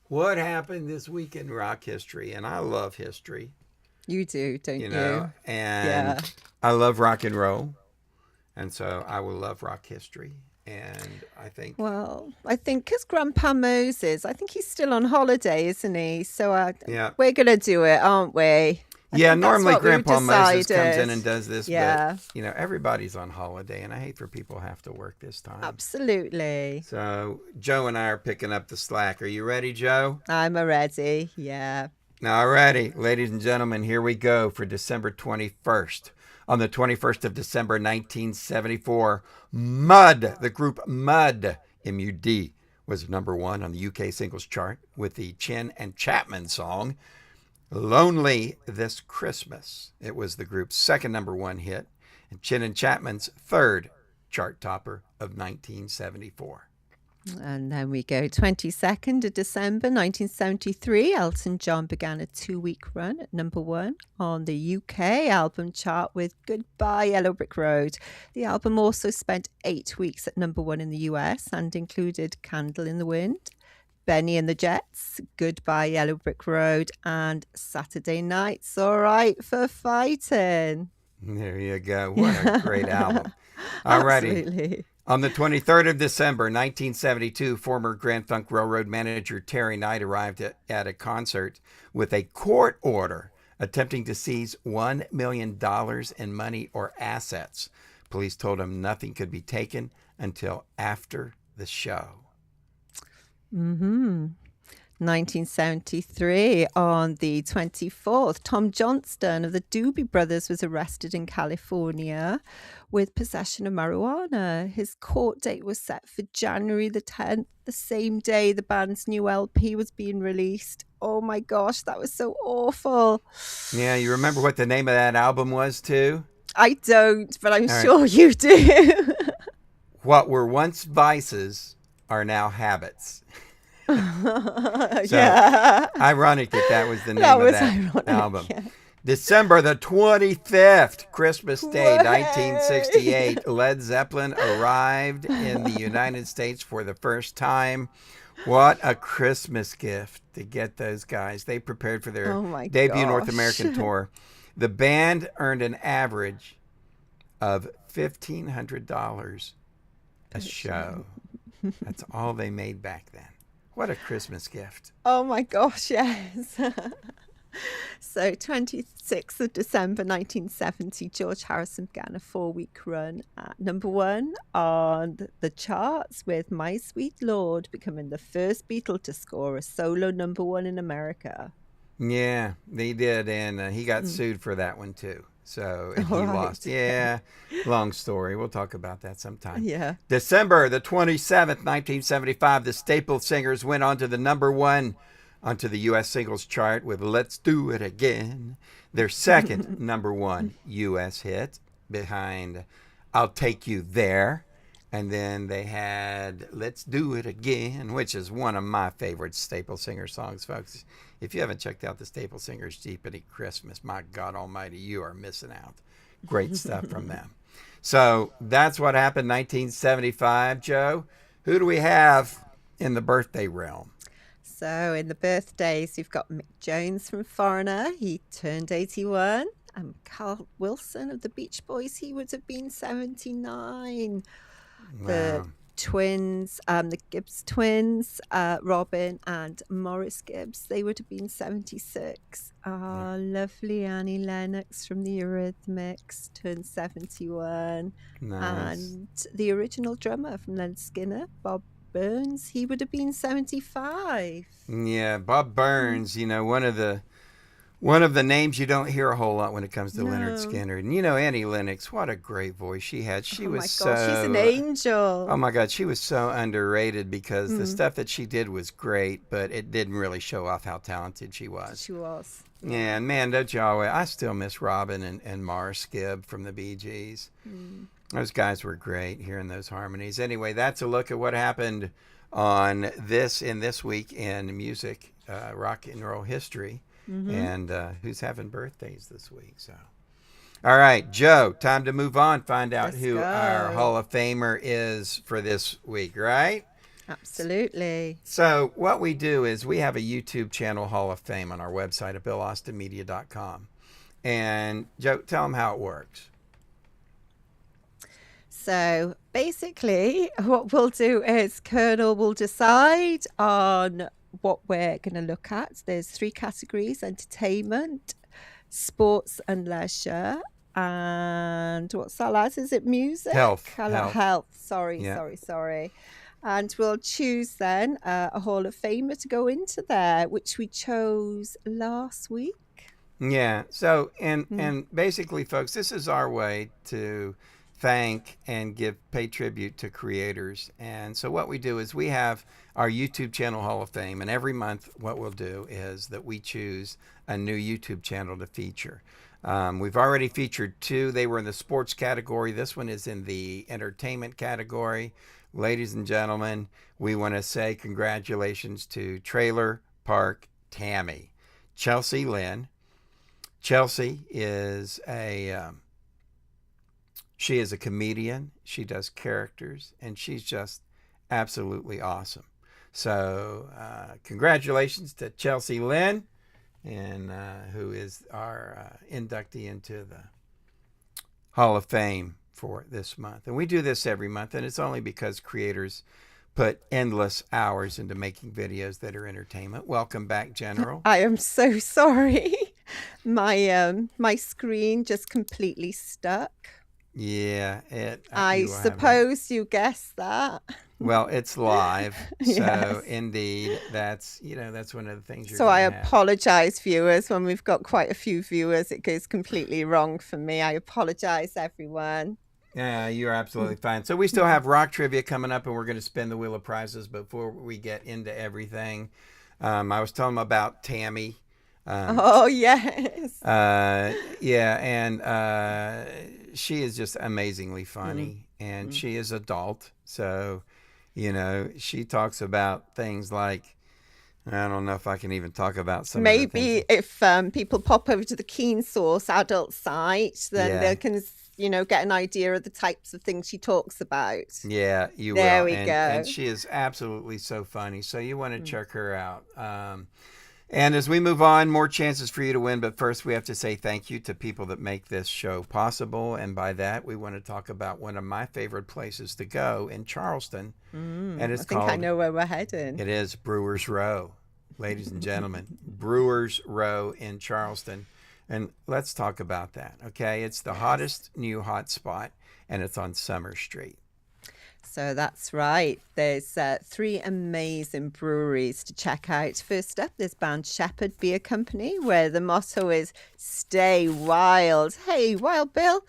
what happened this week in rock history? And I love history. You do, don't you? You know, and Yeah. I love rock and roll. And so I will love rock history. And I think, Well, I think because Grandpa Moses, I think he's still on holiday, isn't he? So yeah. we're going to do it, aren't we? I Yeah, think that's normally what we've Grandpa Moses comes in decided. and does this, Yeah. but, you know, everybody's on holiday, and I hate for people to have to work this time. Absolutely. So Joe and I are picking up the slack. Are you ready, Joe? I'm ready. Yeah. All righty, ladies and gentlemen, here we go for December 21st. On the 21st of December, 1974, Mud, the group Mud, M-U-D, was number one on the UK singles chart with the Chin and Chapman song, Lonely This Christmas. It was the group's second number one hit and Chin and Chapman's third chart topper of 1974. And then we go 22nd of December 1973. Elton John began a 2-week run at number one on the UK album chart with Goodbye Yellow Brick Road. The album also spent 8 weeks at number one in the US and included Candle in the Wind, Benny and the Jets, Goodbye Yellow Brick Road, and Saturday Night's All Right for Fighting. There you go. What a great album. All righty. Absolutely. On the 23rd of December, 1972, former Grand Funk Railroad manager Terry Knight arrived at a concert with a court order attempting to seize $1 million in money or assets. Police told him nothing could be taken until after the show. 1973, on the 24th, Tom Johnston of the Doobie Brothers was arrested in California with possession of marijuana. His court date was set for January the 10th, the same day the band's new LP was being released. Oh my gosh, that was so awful. Yeah, you remember what the name of that album was, too? I don't, but I'm All right. sure you do. What were once vices are now habits. Yeah. Ironic that was the name That of was that ironic, album. yeah. December the 25th, Christmas Day, Way. 1968, Led Zeppelin arrived in the United States for the first time. What a Christmas gift to get those guys. They prepared for their Oh my debut North gosh. American tour. The band earned an average of $1,500 a show. That's all they made back then. What a Christmas gift. Oh my gosh, yes. So 26th of December 1970, George Harrison began a 4-week run at number one on the charts with My Sweet Lord becoming the first Beatle to score a solo number one in America. Yeah, they did, and he got sued for that one too. So and he All right. lost. Yeah, long story. We'll talk about that sometime. Yeah. December the 27th, 1975, the Staple Singers went on to the number one onto the U.S. singles chart with Let's Do It Again, their second number one U.S. hit behind I'll Take You There. And then they had Let's Do It Again, which is one of my favorite Staple Singer songs, folks. If you haven't checked out the Staple Singers Jeepity Christmas, my God almighty, you are missing out. Great stuff from them. So that's what happened 1975, Joe. Who do we have in the birthday realm? So in the birthdays, you've got Mick Jones from Foreigner. He turned 81. And Carl Wilson of the Beach Boys, he would have been 79. The Wow. twins, the Gibbs twins, Robin and Morris Gibbs, they would have been 76. Lovely Annie Lennox from the Eurythmics turned 71. Nice. And the original drummer from Leonard Skinner, Bob Burns, he would have been 75. Yeah, Bob Burns, you know, one of the One of the names you don't hear a whole lot when it comes to Leonard No. Skinner. And you know, Annie Lennox, what a great voice she had. She Oh was my so. gosh, she's an angel. Oh my God, she was so underrated because the stuff that she did was great, but it didn't really show off how talented she was. She was. Yeah, and man, don't you always? I still miss Robin and Mars Gibb from the Bee Gees. Those guys were great hearing those harmonies. Anyway, that's a look at what happened on this week in music, rock and roll history, and who's having birthdays this week. So, all right, Joe, time to move on. Find out Let's who go. our Hall of Famer is for this week. Right. Absolutely. So what we do is we have a YouTube channel Hall of Fame on our website at BillAustinMedia.com. And Joe, tell them how it works. So basically, what we'll do is Colonel will decide on what we're going to look at. There's 3 categories: entertainment, sports and leisure, and what's that last? Is it music? Health. Health. Sorry, Yeah. sorry. And we'll choose then a Hall of Famer to go into there, which we chose last week. Yeah. So, and basically, folks, this is our way to thank and pay tribute to creators. And so what we do is we have our YouTube channel Hall of Fame, and every month what we'll do is that we choose a new YouTube channel to feature. We've already featured 2. They were in the sports category. This one is in the entertainment category. Ladies and gentlemen, we want to say congratulations to Trailer Park Tammy. Chelsea Lynn. Chelsea is she is a comedian. She does characters, and she's just absolutely awesome. So congratulations to Chelsea Lynn, and who is our inductee into the Hall of Fame for this month. And we do this every month, and it's only because creators put endless hours into making videos that are entertainment. Welcome back, General. I am so sorry. My screen just completely stuck. Yeah, I you will have it. suppose you guessed that. Well, it's live, so Yes. indeed, that's one of the things you're So I gonna have. apologize, viewers. When we've got quite a few viewers, it goes completely wrong for me. I apologize, everyone. Yeah, you're absolutely fine. So we still have rock trivia coming up, and we're going to spin the wheel of prizes. Before we get into everything, I was telling them about Tammy. Oh, yes. Yeah, and she is just amazingly funny, and she is adult. So, she talks about things like, I don't know if I can even talk about some of the Maybe things. if people pop over to the Keen Source adult site, then Yeah. they can, get an idea of the types of things she talks about. Yeah, you There will. we And go. she is absolutely so funny. So you want to check her out. And as we move on, more chances for you to win. But first, we have to say thank you to people that make this show possible. And by that, we want to talk about one of my favorite places to go in Charleston. And I it's think I called, know where we're heading. it is Brewers Row. Ladies and gentlemen, Brewers Row in Charleston. And let's talk about that, okay? It's the hottest new hot spot, and it's on Summer Street. So that's right. There's 3 amazing breweries to check out. First up, there's Band Shepherd Beer Company, where the motto is "Stay Wild." Hey, Wild Bill,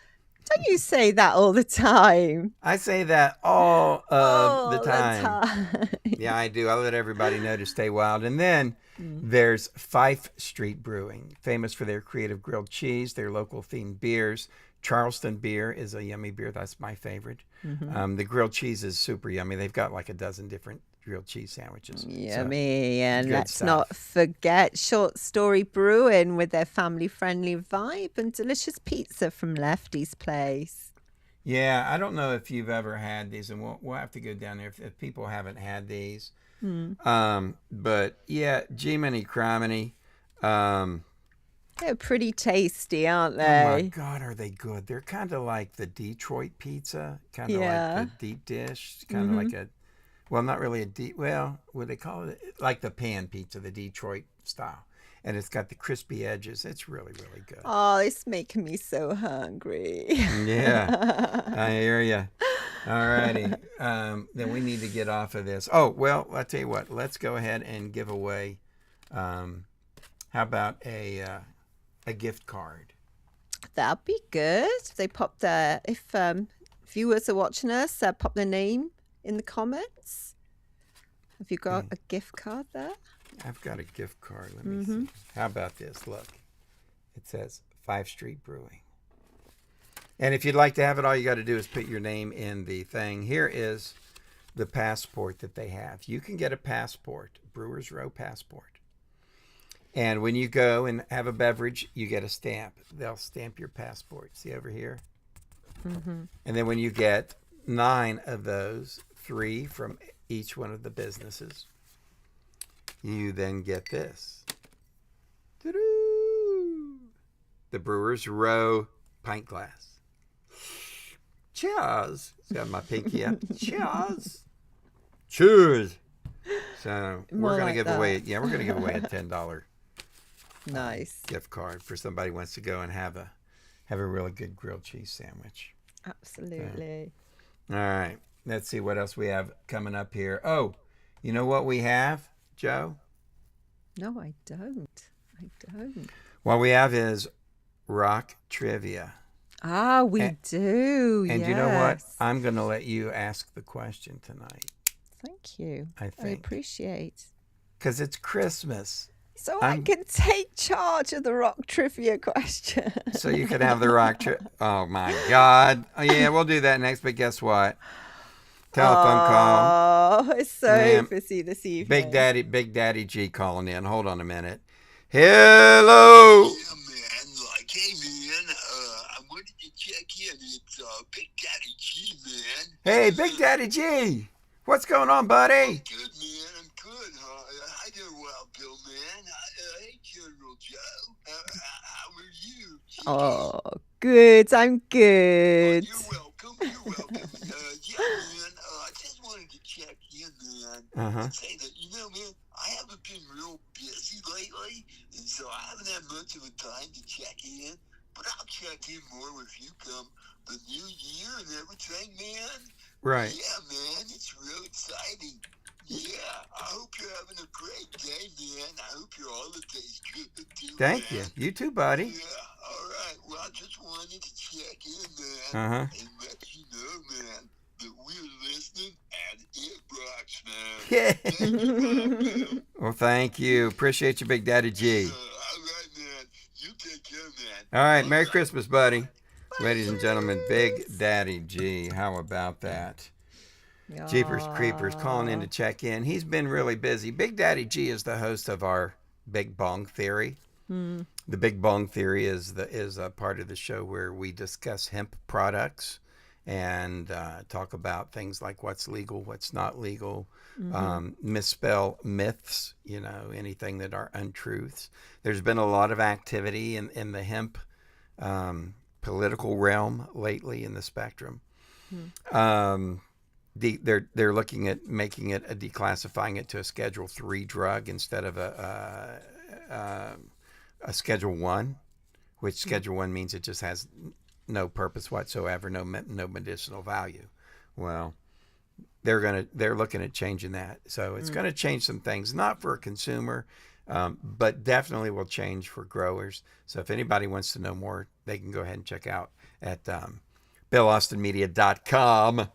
don't you say that all the time? I say that all of the All time. Yeah, I do. I let everybody know to stay wild. And then there's Fife Street Brewing, famous for their creative grilled cheese, their local themed beers. Charleston beer is a yummy beer. That's my favorite. The grilled cheese is super yummy. They've got like a dozen different grilled cheese sandwiches. So, Yummy. And good let's stuff. not forget Short Story Brewing with their family-friendly vibe and delicious pizza from Lefty's Place. yeah, I don't know if you've ever had these, and we'll have to go down there if people haven't had these. But yeah, Jiminy Criminy. They're pretty tasty, aren't Oh my they? God, are they good? They're kind of like the Detroit pizza, kind of Yeah. like the deep dish, kind of like well, not really a deep, well, what do they call it? Like the pan pizza, the Detroit style. And it's got the crispy edges. It's really, really good. Oh, it's making me so hungry. Yeah, I hear you. All righty. Then we need to get off of this. Oh, well, I'll tell you what. Let's go ahead and give away, how about a a gift card. That'd be good. They pop their, if viewers are watching us, pop their name in the comments. Have you got a gift card there? I've got a gift card. Let me see. How about this? Look, it says 5th Street Brewing. And if you'd like to have it, all you got to do is put your name in the thing. Here is the passport that they have. You can get a passport, Brewers Row passport. And when you go and have a beverage, you get a stamp. They'll stamp your passport. See over here? And then when you get 9 of those, 3 from each one of the businesses, you then get this. Doo-doo! The Brewers Row pint glass. Cheers. It's got my pinky up. Cheers. Cheers. So More we're gonna like give that. away. Yeah, we're gonna give away a $10 Nice. gift card for somebody who wants to go and have a really good grilled cheese sandwich. Absolutely. All right. Let's see what else we have coming up here. Oh, you know what we have, Joe? No, I don't. What we have is rock trivia. Ah, we do. And you know what? Yes. I'm going to let you ask the question tonight. Thank you. I I think. appreciate. Because it's Christmas. So I can take charge of the rock trivia question. So you could have the rock trivia. Oh, my God. Oh, yeah, we'll do that next. But guess what? Telephone call. Oh, it's so Ma'am, busy this evening. Big Daddy G calling in. Hold on a minute. Hello. Yeah, man. Like, hey, man. I wanted to check in. It's Big Daddy G, man. Hey, Big Daddy G. What's going on, buddy? Good, man. I'm good. Hi there, Wild Bill, man. Hey, General Joe. How are you? Oh, good. I'm good. You're welcome. You're welcome. Yeah, man. I just wanted to check in, man. Uh-huh. And say that, man, I haven't been real busy lately, and so I haven't had much of a time to check in. But I'll check in more with you come the new year and everything, man. Right. Yeah, man. It's real exciting. Yeah. I hope you're having a great day, man. I hope your holiday's good too. Thank you. man. You too, buddy. Yeah, all right. Well, I just wanted to check in, man, Uh-huh. and let you know, man, that we're listening and it rocks, man. Yeah. Thank you, Wild Bill. Well, thank you. Appreciate you, Big Daddy G. All right, man. You take care, man. All right. Merry Christmas, buddy. Ladies and gentlemen, Big Daddy G. How about that? Jeepers Creepers calling in to check in. He's been really busy. Big Daddy G is the host of our Big Bong Theory. The Big Bong Theory is a part of the show where we discuss hemp products and talk about things like what's legal, what's not legal, misspell myths, anything that are untruths. There's been a lot of activity in the hemp political realm lately in the spectrum. They're looking at making it declassifying it to a Schedule 3 drug instead of a Schedule 1, which Schedule 1 means it just has no purpose whatsoever, no medicinal value. Well, they're looking at changing that, so it's going to change some things, not for a consumer, but definitely will change for growers. So if anybody wants to know more, they can go ahead and check out at BillAustinMedia.com.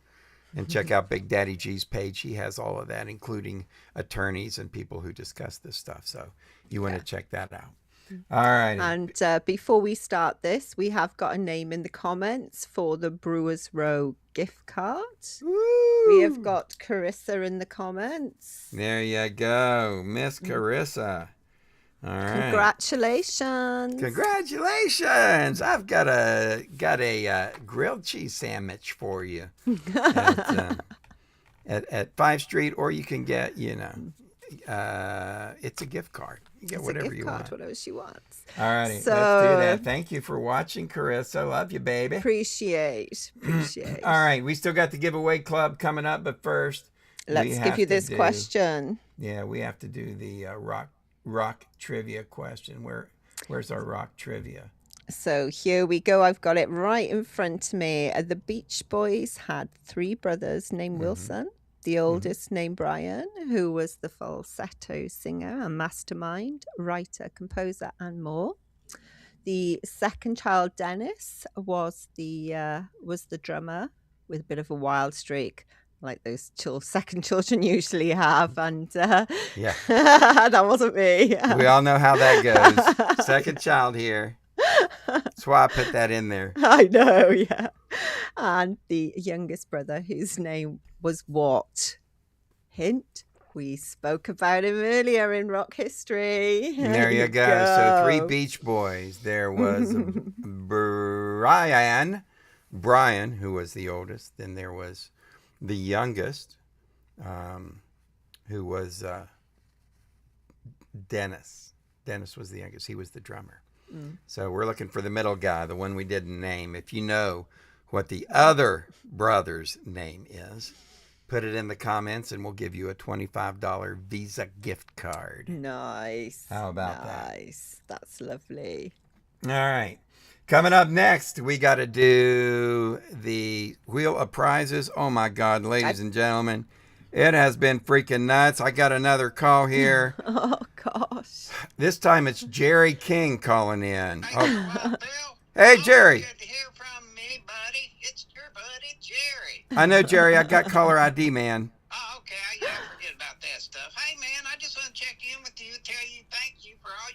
And check out Big Daddy G's page. He has all of that, including attorneys and people who discuss this stuff. So you want to check that out. All right. And before we start this, we have got a name in the comments for the Brewers Row gift card. We have got Carissa in the comments. There you go, Miss Carissa. All right. Congratulations. Congratulations. I've got a grilled cheese sandwich for you at 5th Street, or you can get, it's a gift card. You get whatever you want. Whatever she wants. All righty, So, let's do that. Thank you for watching, Carissa. Love you, baby. Appreciate. All right, we still got the giveaway club coming up, but first, Let's give you this question. Yeah, we have to do the rock trivia question. Where's our rock trivia? So here we go. I've got it right in front of me. The Beach Boys had 3 brothers named Wilson. The oldest named Brian, who was the falsetto singer and mastermind, writer, composer, and more. The second child, Dennis, was the drummer with a bit of a wild streak, like those second children usually have, and Yeah. that wasn't me. We all know how that goes. Second child here. That's why I put that in there. I know, yeah. And the youngest brother, whose name was Watt. Hint, we spoke about him earlier in rock history. There you go. So 3 Beach Boys. There was Brian, who was the oldest. Then there was the youngest, who was Dennis. Dennis was the youngest. He was the drummer. So we're looking for the middle guy, the one we didn't name. If you know what the other brother's name is, put it in the comments and we'll give you a $25 Visa gift card. Nice. How about that? Nice. That's lovely. All right. Coming up next, we got to do the Wheel of Prizes. Oh, my God, ladies and gentlemen. It has been freaking nuts. I got another call here. Oh, gosh. This time it's Jerry King calling in. Hey, Oh. well, Bill. Hey, Jerry. Good to hear from me, buddy. It's your buddy, Jerry. I know, Jerry. I got caller ID, man. Oh, okay. I forget about that stuff. Hey, man, I just want to check in with you, tell you thank you for all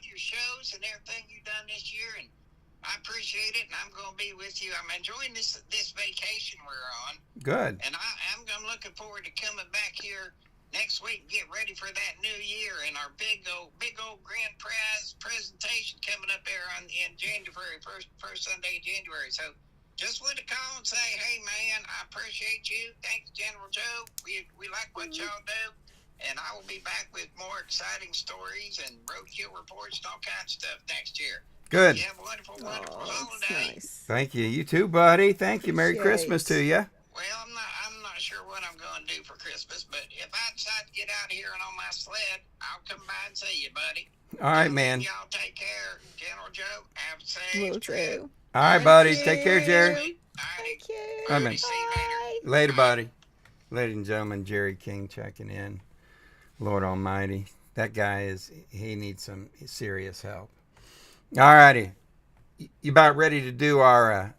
your shows and everything you've done this year, and I appreciate it. And I'm going to be with you. I'm enjoying this vacation we're on, Good. and I'm looking forward to coming back here next week and get ready for that new year and our big old grand prize presentation coming up there in January, first Sunday in January. So just wanted to call and say, hey man, I appreciate you. Thanks, General Joe. We like what y'all do, and I will be back with more exciting stories and roadkill reports and all kinds of stuff next year. Good. You have a wonderful Oh, holiday. that's nice. Thank you. You too, buddy. Thank you. Merry Appreciate. Christmas to you. Well, I'm not sure what I'm going to do for Christmas, but if I decide to get out of here and on my sled, I'll come by and see you, buddy. All right, man. Y'all take care. General Joe, have a safe Will trip. do. All right, buddy. Take care, Jerry. Alrighty. Thank you. Bye, man. See you later. Later, buddy. Ladies and gentlemen, Jerry King checking in. Lord Almighty. That guy he needs some serious help. All righty. You about ready to do our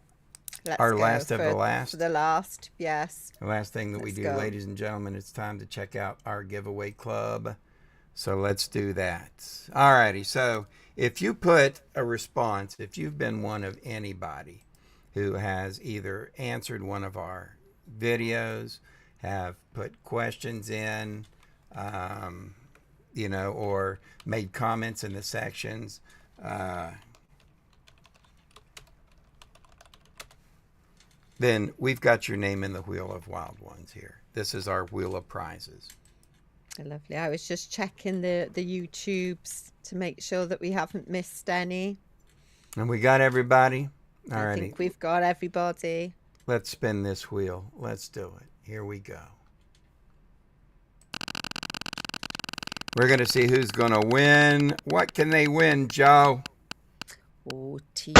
Let's Our go last of the last? For the last, yes. the last thing that we Let's do, go. ladies and gentlemen? It's time to check out our giveaway club. So let's do that. All righty. So if you put a response, if you've been one of anybody who has either answered one of our videos, have put questions in, or made comments in the sections, then we've got your name in the Wheel of Wild Ones here. This is our Wheel of Prizes. Lovely. I was just checking the YouTubes to make sure that we haven't missed any. And we got everybody. All I righty. think we've got everybody. Let's spin this wheel. Let's do it. Here we go. We're going to see who's going to win. What can they win, Joe? Oh, t-shirts.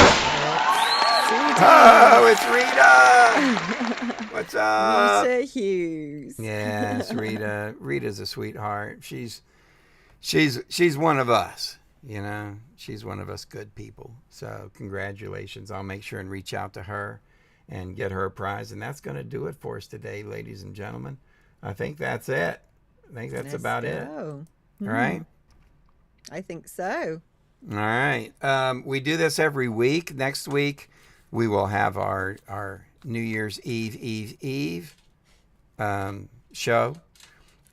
Oh, it's Rita! What's up? Rita Hughes. Yes, Rita. Rita's a sweetheart. She's one of us, you know. She's one of us good people. So congratulations. I'll make sure and reach out to her and get her a prize. And that's going to do it for us today, ladies and gentlemen. I think that's it. I think that's about it. All right? I think so. All right. We do this every week. Next week, we will have our New Year's Eve show.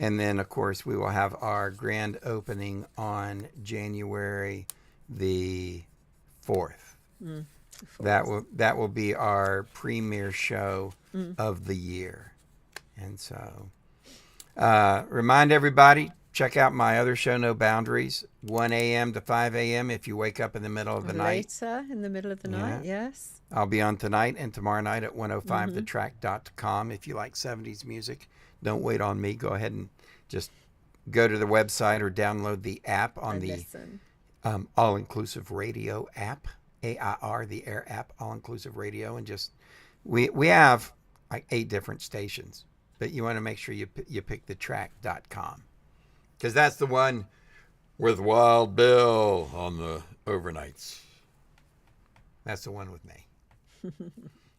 And then, of course, we will have our grand opening on January the 4th. That will be our premiere show of the year. And so, remind everybody, check out my other show, No Boundaries, 1 a.m. to 5 a.m. if you wake up in the middle of the night. Later in the middle of the night, yes. I'll be on tonight and tomorrow night at 105thetrack.com. If you like 70s music, don't wait on me. Go ahead and just go to the website or download the app on And the listen. All-Inclusive Radio app, AIR, the AIR app, All-Inclusive Radio. And just, we have like 8 different stations, but you want to make sure you pick thetrack.com. Because that's the one with Wild Bill on the overnights. That's the one with me.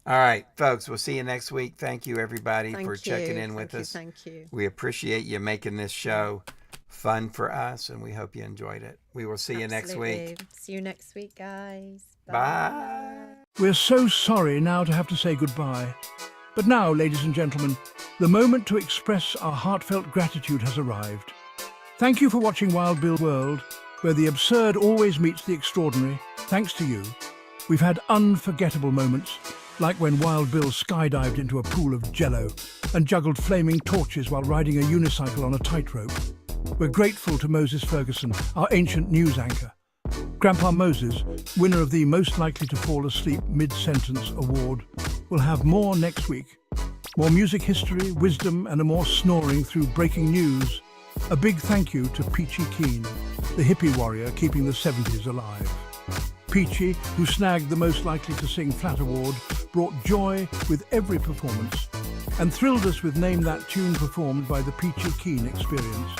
All right, folks, we'll see you next week. Thank you, everybody, for checking in with us. Thank you. We appreciate you making this show fun for us, and we hope you enjoyed it. We will see you next week. See you next week, guys. Bye. We're so sorry now to have to say goodbye. But now, ladies and gentlemen, the moment to express our heartfelt gratitude has arrived. Thank you for watching Wild Bill World, where the absurd always meets the extraordinary. Thanks to you, we've had unforgettable moments, like when Wild Bill skydived into a pool of jello and juggled flaming torches while riding a unicycle on a tightrope. We're grateful to Moses Ferguson, our ancient news anchor. Grandpa Moses, winner of the Most Likely to Fall Asleep Mid-Sentence Award, will have more next week. More music history, wisdom, and a more snoring through breaking news. A big thank you to Peachy Keen, the hippie warrior keeping the 70s alive. Peachy, who snagged the Most Likely to Sing Flat Award, brought joy with every performance and thrilled us with Name That Tune performed by the Peachy Keen Experience.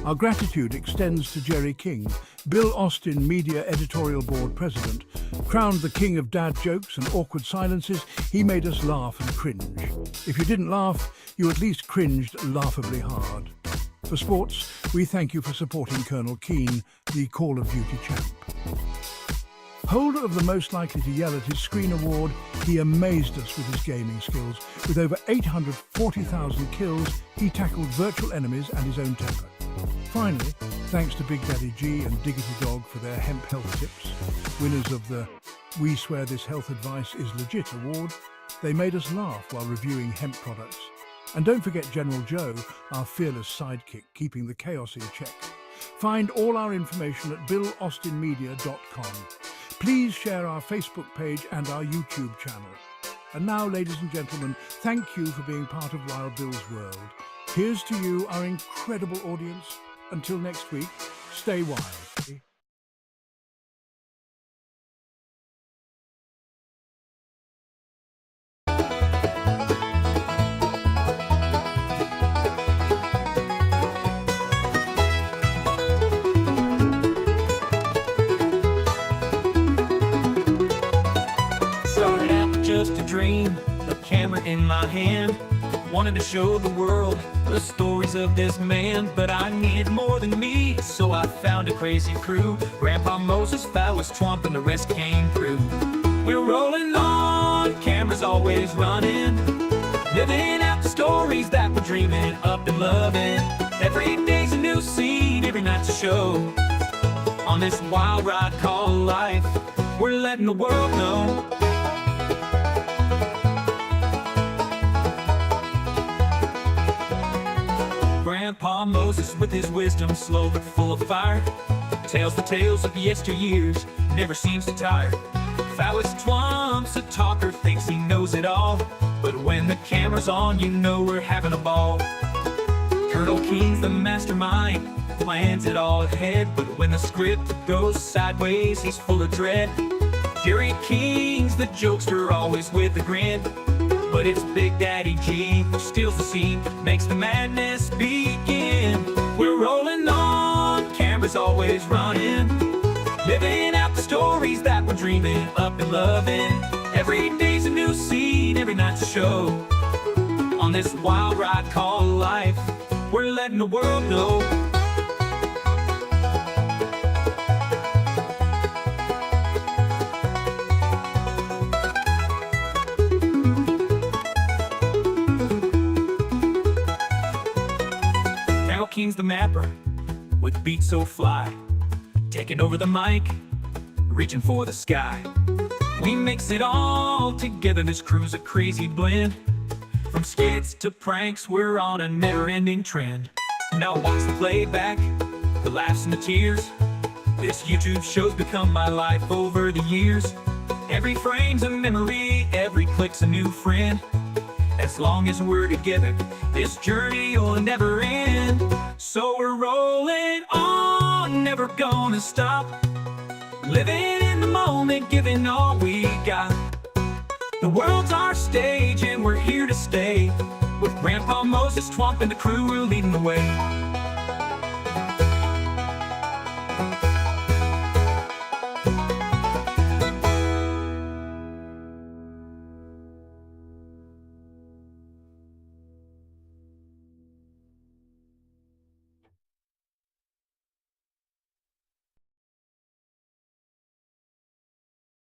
Our gratitude extends to Jerry King, Bill Austin Media Editorial Board President. Crowned the king of dad jokes and awkward silences, he made us laugh and cringe. If you didn't laugh, you at least cringed laughably hard. For sports, we thank you for supporting Colonel Keane, the Call of Duty champ. Holder of the Most Likely to Yell at his Screen Award, he amazed us with his gaming skills. With over 840,000 kills, he tackled virtual enemies and his own temper. Finally, thanks to Big Daddy G and Diggity Dog for their hemp health tips, winners of the We Swear This Health Advice is Legit award, they made us laugh while reviewing hemp products. And don't forget General Joe, our fearless sidekick, keeping the chaos in check. Find all our information at BillAustinMedia.com. Please share our Facebook page and our YouTube channel. And now, ladies and gentlemen, thank you for being part of Wild Bill's world. Here's to you, our incredible audience. Until next week, stay wild. Started out just a dream, a camera in my hand. Wanted to show the world the stories of this man, but I needed more than me, so I found a crazy crew. Grandpa Moses, Phallus Twump, and the rest came through. We're rolling on, cameras always running, living out the stories that we're dreaming up and loving. Every day's a new scene, every night's a show. On this wild ride called life, we're letting the world know. Grandpa Moses with his wisdom, slow but full of fire, tells the tales of yesteryears, never seems to tire. Phallus Twomp's a talker, thinks he knows it all, but when the camera's on, you know we're having a ball. Colonel Keen's the mastermind, plans it all ahead, but when the script goes sideways, he's full of dread. Jerry King's the jokester, always with a grin, but it's Big Daddy G who steals the scene, makes the madness begin. We're rolling on, cameras always running, living out the stories that we're dreaming up and loving. Every day's a new scene, every night's a show. On this wild ride called life, we're letting the world know. King's the mapper, with beats so fly, taking over the mic, reaching for the sky. We mix it all together, this crew's a crazy blend. From skits to pranks, we're on a never-ending trend. Now watch the playback, the laughs and the tears. This YouTube show's become my life over the years. Every frame's a memory, every click's a new friend. As long as we're together, this journey will never end. So we're rolling on, never gonna stop, living in the moment, giving all we got. The world's our stage and we're here to stay, with Grandpa Moses Twump and the crew, we're leading the way.